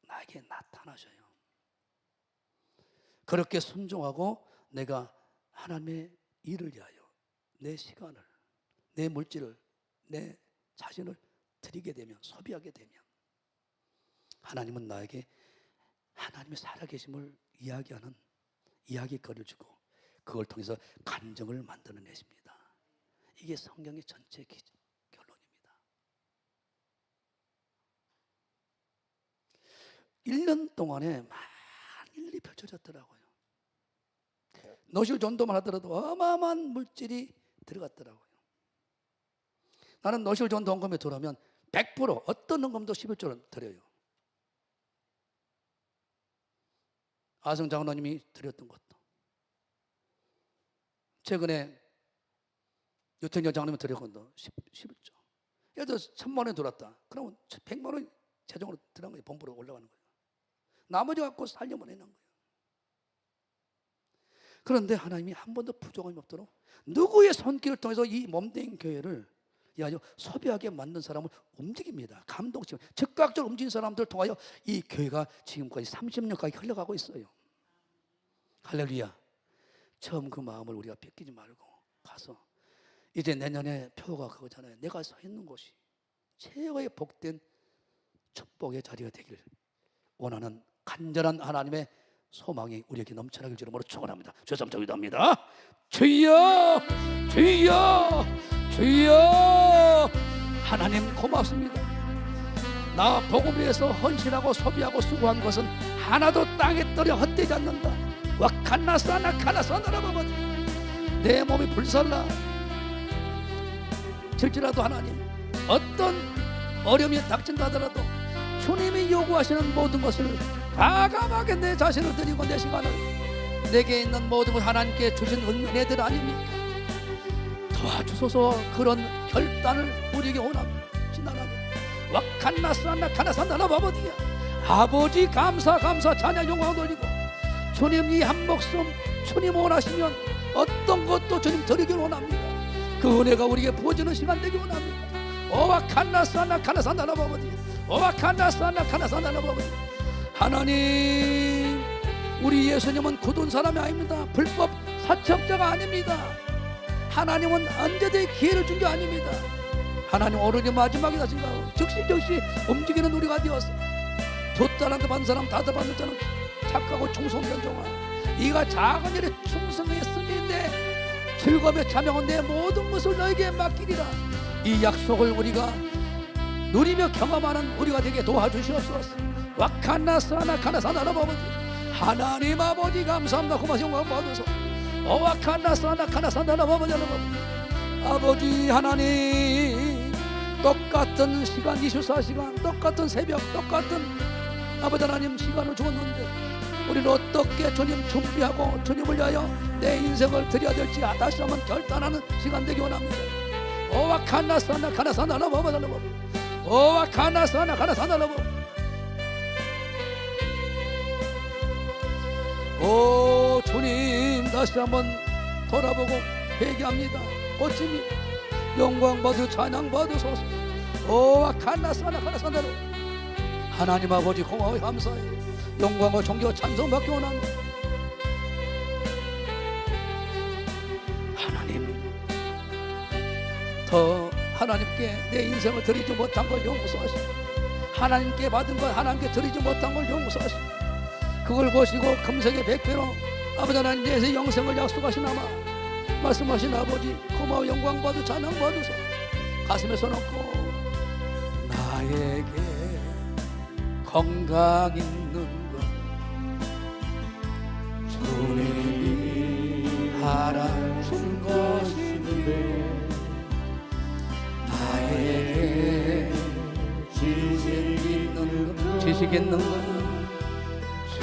나에게 나타나셔요. 그렇게 순종하고 내가 하나님의 일을 위하여 내 시간을, 내 물질을, 내 자신을 드리게 되면, 소비하게 되면 하나님은 나에게 하나님의 살아계심을 이야기하는 이야기거리를 주고 그걸 통해서 간증을 만들어내십니다. 이게 성경의 전체 결론입니다. 1년 동안에 많은 일이 펼쳐졌더라고요. 노실 전도만 하더라도 어마어마한 물질이 들어갔더라고요. 나는 노실 전도 헌금에 들어오면 100% 어떤 헌금도 11조를 드려요. 아성 장로님이 드렸던 것도, 최근에 유태경 장로님이 드렸던 것도 11조. 예를 들어서 1000만 원 들어왔다. 그러면 100만 원 재정으로 들어간 거예요. 본부로 올라가는 거예요. 나머지 갖고 살려만 해놓은 거예요. 그런데 하나님이 한 번도 부족함이 없도록 누구의 손길을 통해서 이 몸된 교회를 아주 소비하게 만든 사람을 움직입니다. 감동심, 즉각적으로 움직인 사람들을 통하여 이 교회가 지금까지 30년까지 흘러가고 있어요. 할렐루야. 처음 그 마음을 우리가 뺏기지 말고 가서, 이제 내년에 표가 그거잖아요. 내가 서 있는 곳이 최고의 복된 축복의 자리가 되길 원하는 간절한 하나님의 소망이 우리에게 넘쳐나길 주름으로 축원합니다. 주여 삼 기도합니다. 주여, 주여, 주여. 하나님 고맙습니다. 나 복음을 위해서 헌신하고 소비하고 수고한 것은 하나도 땅에 떨어 헛되지 않는다. 와칸나사나 카나사나라고 내 몸이 불살라 질지라도 하나님, 어떤 어려움이 닥친다 하더라도 주님이 요구하시는 모든 것을 과감하게 내 자신을 드리고 내 시간을, 내게 있는 모든 것 하나님께 주신 은혜들 아닙니까? 도와주소서. 그런 결단을 우리에게 원합니다. 지나가게 와칸나사나 카나사나라 바보디야. 아버지 감사 찬양 영광 돌리고, 주님 이 한 목숨 주님 원하시면 어떤 것도 주님 드리길 원합니다. 그 은혜가 우리에게 부어지는 시간 되기 원합니다. 오와칸나사나 카나사나라 바보디야. 오와칸나사나 카나사나라 바보디야. 하나님, 우리 예수님은 굳은 사람이 아닙니다. 불법 사첩자가 아닙니다. 하나님은 언제든지 기회를 준 게 아닙니다. 하나님 오늘이 마지막이다 생각하고 즉시 움직이는 우리가 되어서 두 달한테 받는 사람 다들 받는 자는 착하고 충성된 종아, 네가 작은 일에 충성했음인데 즐거움에 참여한 내 모든 것을 너에게 맡기리라. 이 약속을 우리가 누리며 경험하는 우리가 되게 도와주시옵소서. 와칸나사나 카나사나라 아버지, 하나님 아버지 감사합니다. 고마신 영광 받으소. 와칸나사나 카나사나라 아버지, 아버지 하나님, 똑같은 시간 24시간, 똑같은 새벽, 똑같은 아버지 하나님 시간을 주었는데 우리는 어떻게 주님 준비하고 주님을 위하여 내 인생을 드려야 될지 다시 한번 결단하는 시간 되기 원합니다. 오와칸나사나 카나사나라 아버지, 오와칸나사나 카나사나라 아버지. 오 주님, 다시 한번 돌아보고 회개합니다. 고침이 영광 받으 찬양 받으소서. 오와 카나사나 카나사나로 하나님 아버지 고마워 감사해. 영광과 존귀와 찬송받기 원합니다. 하나님, 더 하나님께 내 인생을 드리지 못한 걸 용서하시고, 하나님께 받은 걸 하나님께 드리지 못한 걸 용서하시고, 그걸 보시고 금세계 100배로 아버지 하나님 내세 영생을 약속하시나마 말씀하신 아버지 고마워 영광 받으 찬양 받으소. 가슴에 손 얹고 나에게 건강 있는 것 주님이 알아준 것인데, 나에게 지식 있는 것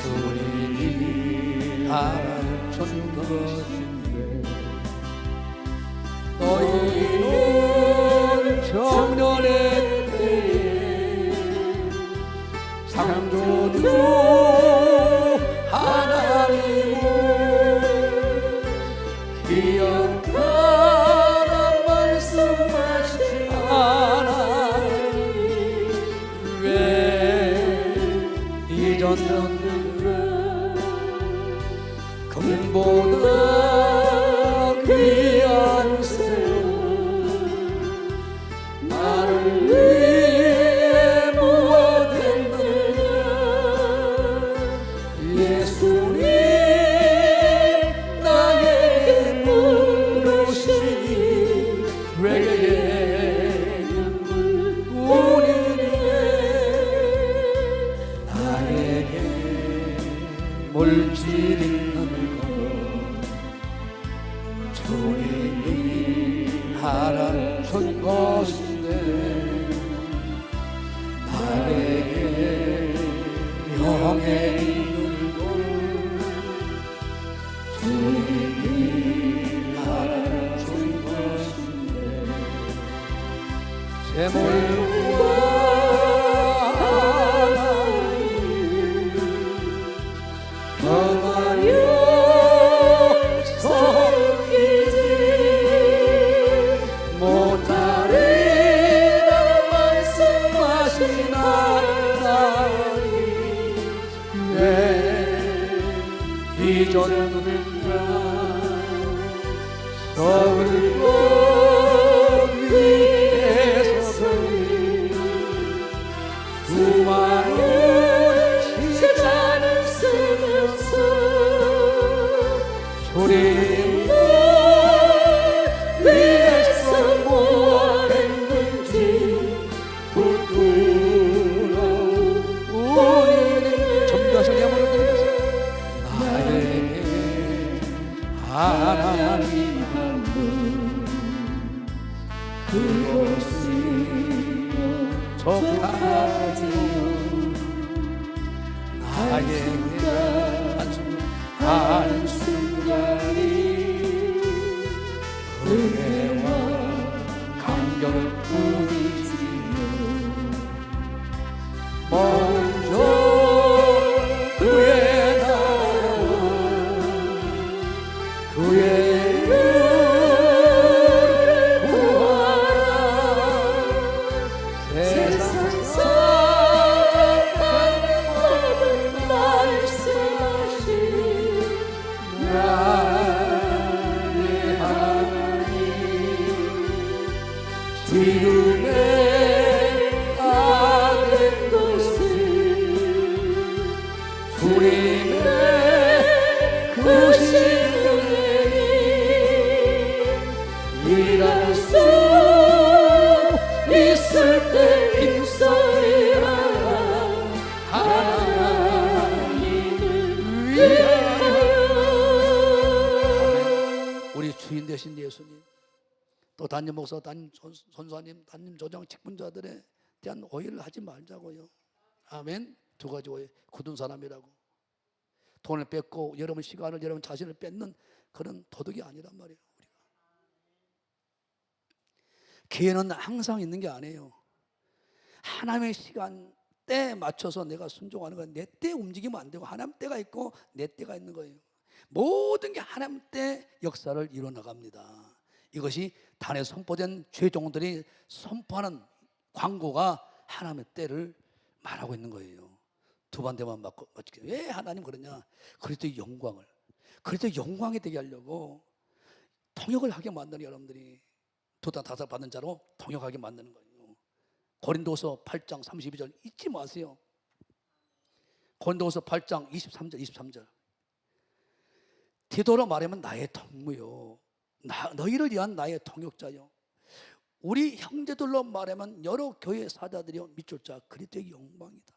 주님이 알아준 것인데, 너희는 청년의 때에 창조주 하나님을 기억하라 말씀하신 하나님, 왜 잊었는가. 금보다 귀한 새우 나를 위해 모아댔느냐. 예수님 나에게 부르시니 외계의 우리는 나에게 물질 있는 것 주님이 알아준 것인데, 나에게 영에 있는 것 주님이 알아준 것인데, 제물과 하나님 섬기지 못하리라 말씀하신 하나님, 왜 잊었는가. 서울권 위에 서서히 수많은 시간을 쓰면서 주님 위해서 무엇했는지 부끄러운 우리는 정교하신 예물을 드리면서 나에게 하나님 한 분 그곳이 적당하지요. 나에게 한순간이 은혜와 감격뿐이지요. 먼저 그의 나라와 그의 의를 구하라. 세상 살아가는 법을 말씀하신 나의 하나님, 기름에 아는 것을 주님의 크신 은혜니 일할 수 있을 때 힘써이라. 하나님을 위하여. 우리 주인 되신 예수님, 또 담임 목사, 담임 선사님, 담임 조장 직분자들에 대한 오해를 하지 말자고요. 아멘. 두 가지 오해. 굳은 사람이라고, 돈을 뺏고 여러분 시간을, 여러분 자신을 뺏는 그런 도덕이 아니란 말이에요. 우리가 기회는 항상 있는 게 아니에요. 하나님의 시간 때에 맞춰서 내가 순종하는 거예요. 내 때 움직이면 안 되고 하나님 때가 있고 내 때가 있는 거예요. 모든 게 하나님 때 역사를 이루어 나갑니다. 이것이 단에 선포된 죄종들이 선포하는 광고가 하나님의 때를 말하고 있는 거예요. 두 반대만 맞고 어떻게 왜 하나님 그러냐? 그리스도의 영광을 그리스도의 영광이 되게 하려고 통역을 하게 만드는 여러분들이 도단 다사 받는 자로 통역하게 만드는 거예요. 고린도서 8장 32절 잊지 마세요. 고린도서 8장 23절 디도로 말하면 나의 통무요 너희를 위한 나의 통역자요 우리 형제들로 말하면 여러 교회 사자들이요 밑줄 자 그리스도의 영광이다.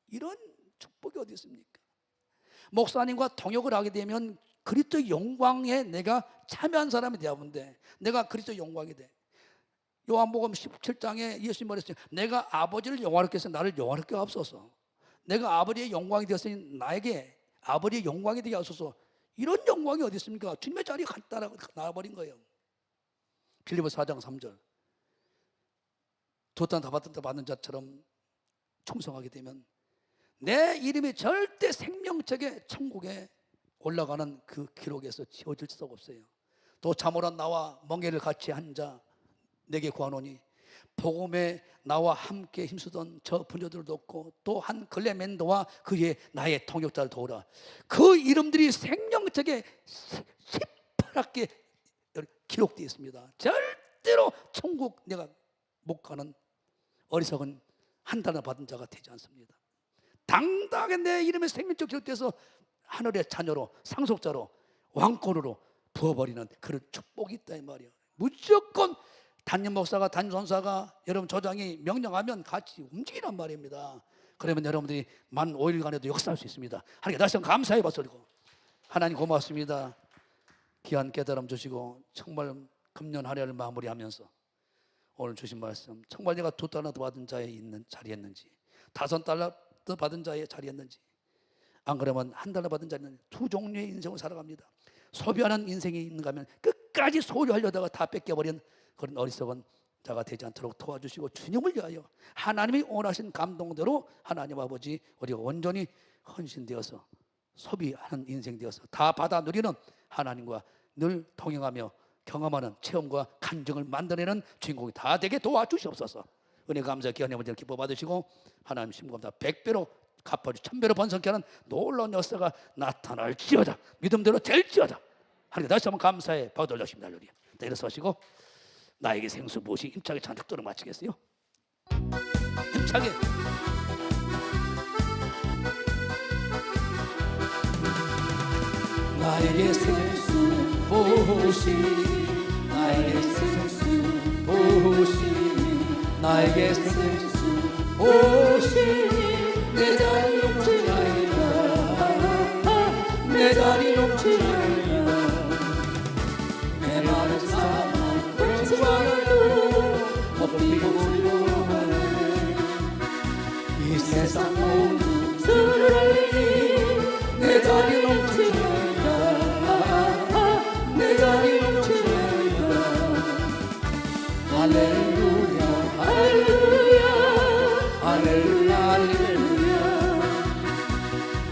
이런 축복이 어디 있습니까? 목사님과 통역을 하게 되면 그리스도의 영광에 내가 참여한 사람이 되었는데 내가 그리스도의 영광이 돼. 요한복음 17장에 예수님 말했어요. 내가 아버지를 영화롭게 해서 나를 영화롭게 하옵소서. 내가 아버지의 영광이 되었으니 나에게 아버지의 영광이 되게 하소서. 이런 영광이 어디 있습니까? 주님의 자리에 갖다 놔버린 거예요. 빌립보서 4장 3절 두 땅 다 받는 자처럼 충성하게 되면 내 이름이 절대 생명책에 천국에 올라가는 그 기록에서 지워질 수 없어요. 또 자모라 나와 멍에를 같이 한 자 내게 구하노니 복음에 나와 함께 힘쓰던 저 부녀들을 돕고 또 한 글레멘도와 그의 나의 통역자를 도우라. 그 이름들이 생명책에 시퍼렇게 기록되어 있습니다. 절대로 천국 내가 못 가는 어리석은 한 달을 받은 자가 되지 않습니다. 당당하게 내 이름의 생명책 기록돼서 하늘의 자녀로 상속자로 왕권으로 부어버리는 그런 축복이 있다 이 말이에요. 무조건 담임 목사가 담임 선사가 여러분 조장이 명령하면 같이 움직이란 말입니다. 그러면 여러분들이 만 5일간에도 역사할 수 있습니다. 하나님 다시 한번 감사해 봤어요. 하나님 고맙습니다. 귀한 깨달음 주시고 정말 금년 한 해를 마무리하면서 오늘 주신 말씀 정말 내가 2달러 받은 자에 있는 자리였는지 5달러 받은 자의 자리였는지 안 그러면 1달러 받은 자는 두 종류의 인생을 살아갑니다. 소비하는 인생이 있는가 하면 끝까지 소유하려다가 다 뺏겨버린 그런 어리석은 자가 되지 않도록 도와주시고 주님을 위하여 하나님이 원하신 감동대로 하나님 아버지 우리가 온전히 헌신되어서 소비하는 인생 되어서 다 받아 누리는 하나님과 늘 동행하며 경험하는 체험과 간증을 만들어내는 주인공이 다 되게 도와주시옵소서. 은혜 감사 귀한 예물들 기뻐 받으시고 하나님 심금다 100배로 갚아주 1000배로 번성케 하는 놀라운 역사가 나타날지어다. 믿음대로 될지어다. 하나님 다시 한번 감사의 박을 돌려주십니다. 할렐루야. 일어서시고 나에게 생수 무엇이 힘차게 찬양도를 마치겠어요. 힘차게 나에게 생수 무엇이 나에게 생수 무엇이 나에게 생수 무엇이 내 자리 넘치나이다 내 자리 넘치나이다 내 마른 사랑 그렇지 않아도 덮이고 불러가네 이 세상 모든 술을 흘리니 내 자리 넘치나이다 내 자리 넘치나이다 할렐루야 할렐루야 할렐루야 할렐루야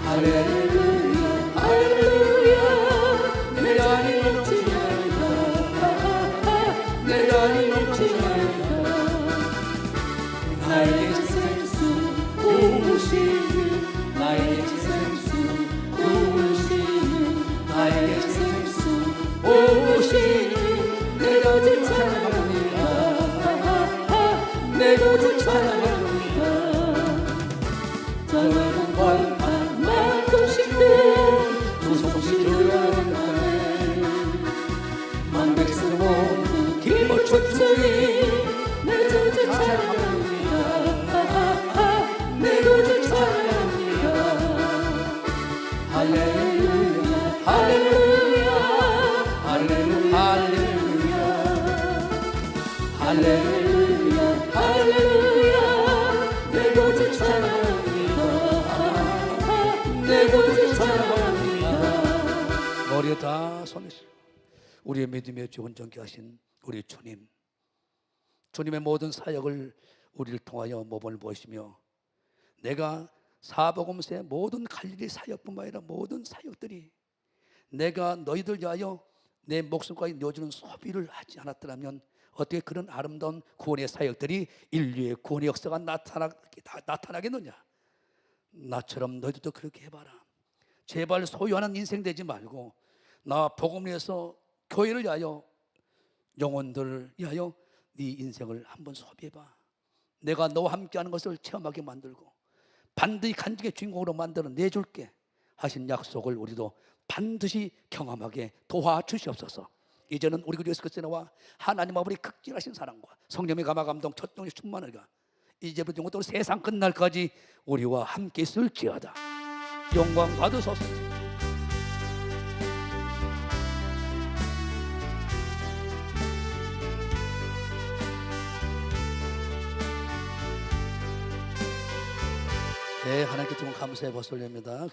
할렐루야 할렐루야 내 자리 넘치나이다 내 자리 넘치나이다 나에게 생수 오시는 나에게 생수 오시는 나에게 생수 오시는 내 거짓 찬양합니다 내 거짓 찬양합니다 저는 벌판 만동식들 두 손씩 조연하네 만백스러운 길모 춘추이 내 거짓 찬양합니다 내 거짓 찬양합니다 할렐루야 할렐루야 할렐루야 할렐루야 할렐루야 내 거짓 찬양합니다 내 거짓 찬양합니다 머리에 다 손으시고 우리의 믿음의 주 온전케 하신 우리 주님 주님의 모든 사역을 우리를 통하여 모범을 보시며 내가 사복음서의 모든 갈릴리 사역뿐만 아니라 모든 사역들이 내가 너희들 위하여 내 목숨까지 내어주는 소비를 하지 않았더라면 어떻게 그런 아름다운 구원의 사역들이 인류의 구원의 역사가 나타나겠느냐? 나처럼 너희들도 그렇게 해봐라. 제발 소유하는 인생 되지 말고 나 복음을 위해서, 교회를 위하여, 영혼들을 위하여 네 인생을 한번 소비해봐. 내가 너와 함께하는 것을 체험하게 만들고 반드시 간증의 주인공으로 만들어 내줄게 하신 약속을 우리도 반드시 경험하게 도와주시옵소서. 이제는 우리 그 예수 그리스도와 하나님 아버지 극진하신 사랑과 성령의 감화 감동 첫동의 충만을가 이제부터 영원토록 세상 끝날까지 우리와 함께 있을지어다. 영광 받으소서. 네, 하나님께 정말 감사의 박수를 냅니다.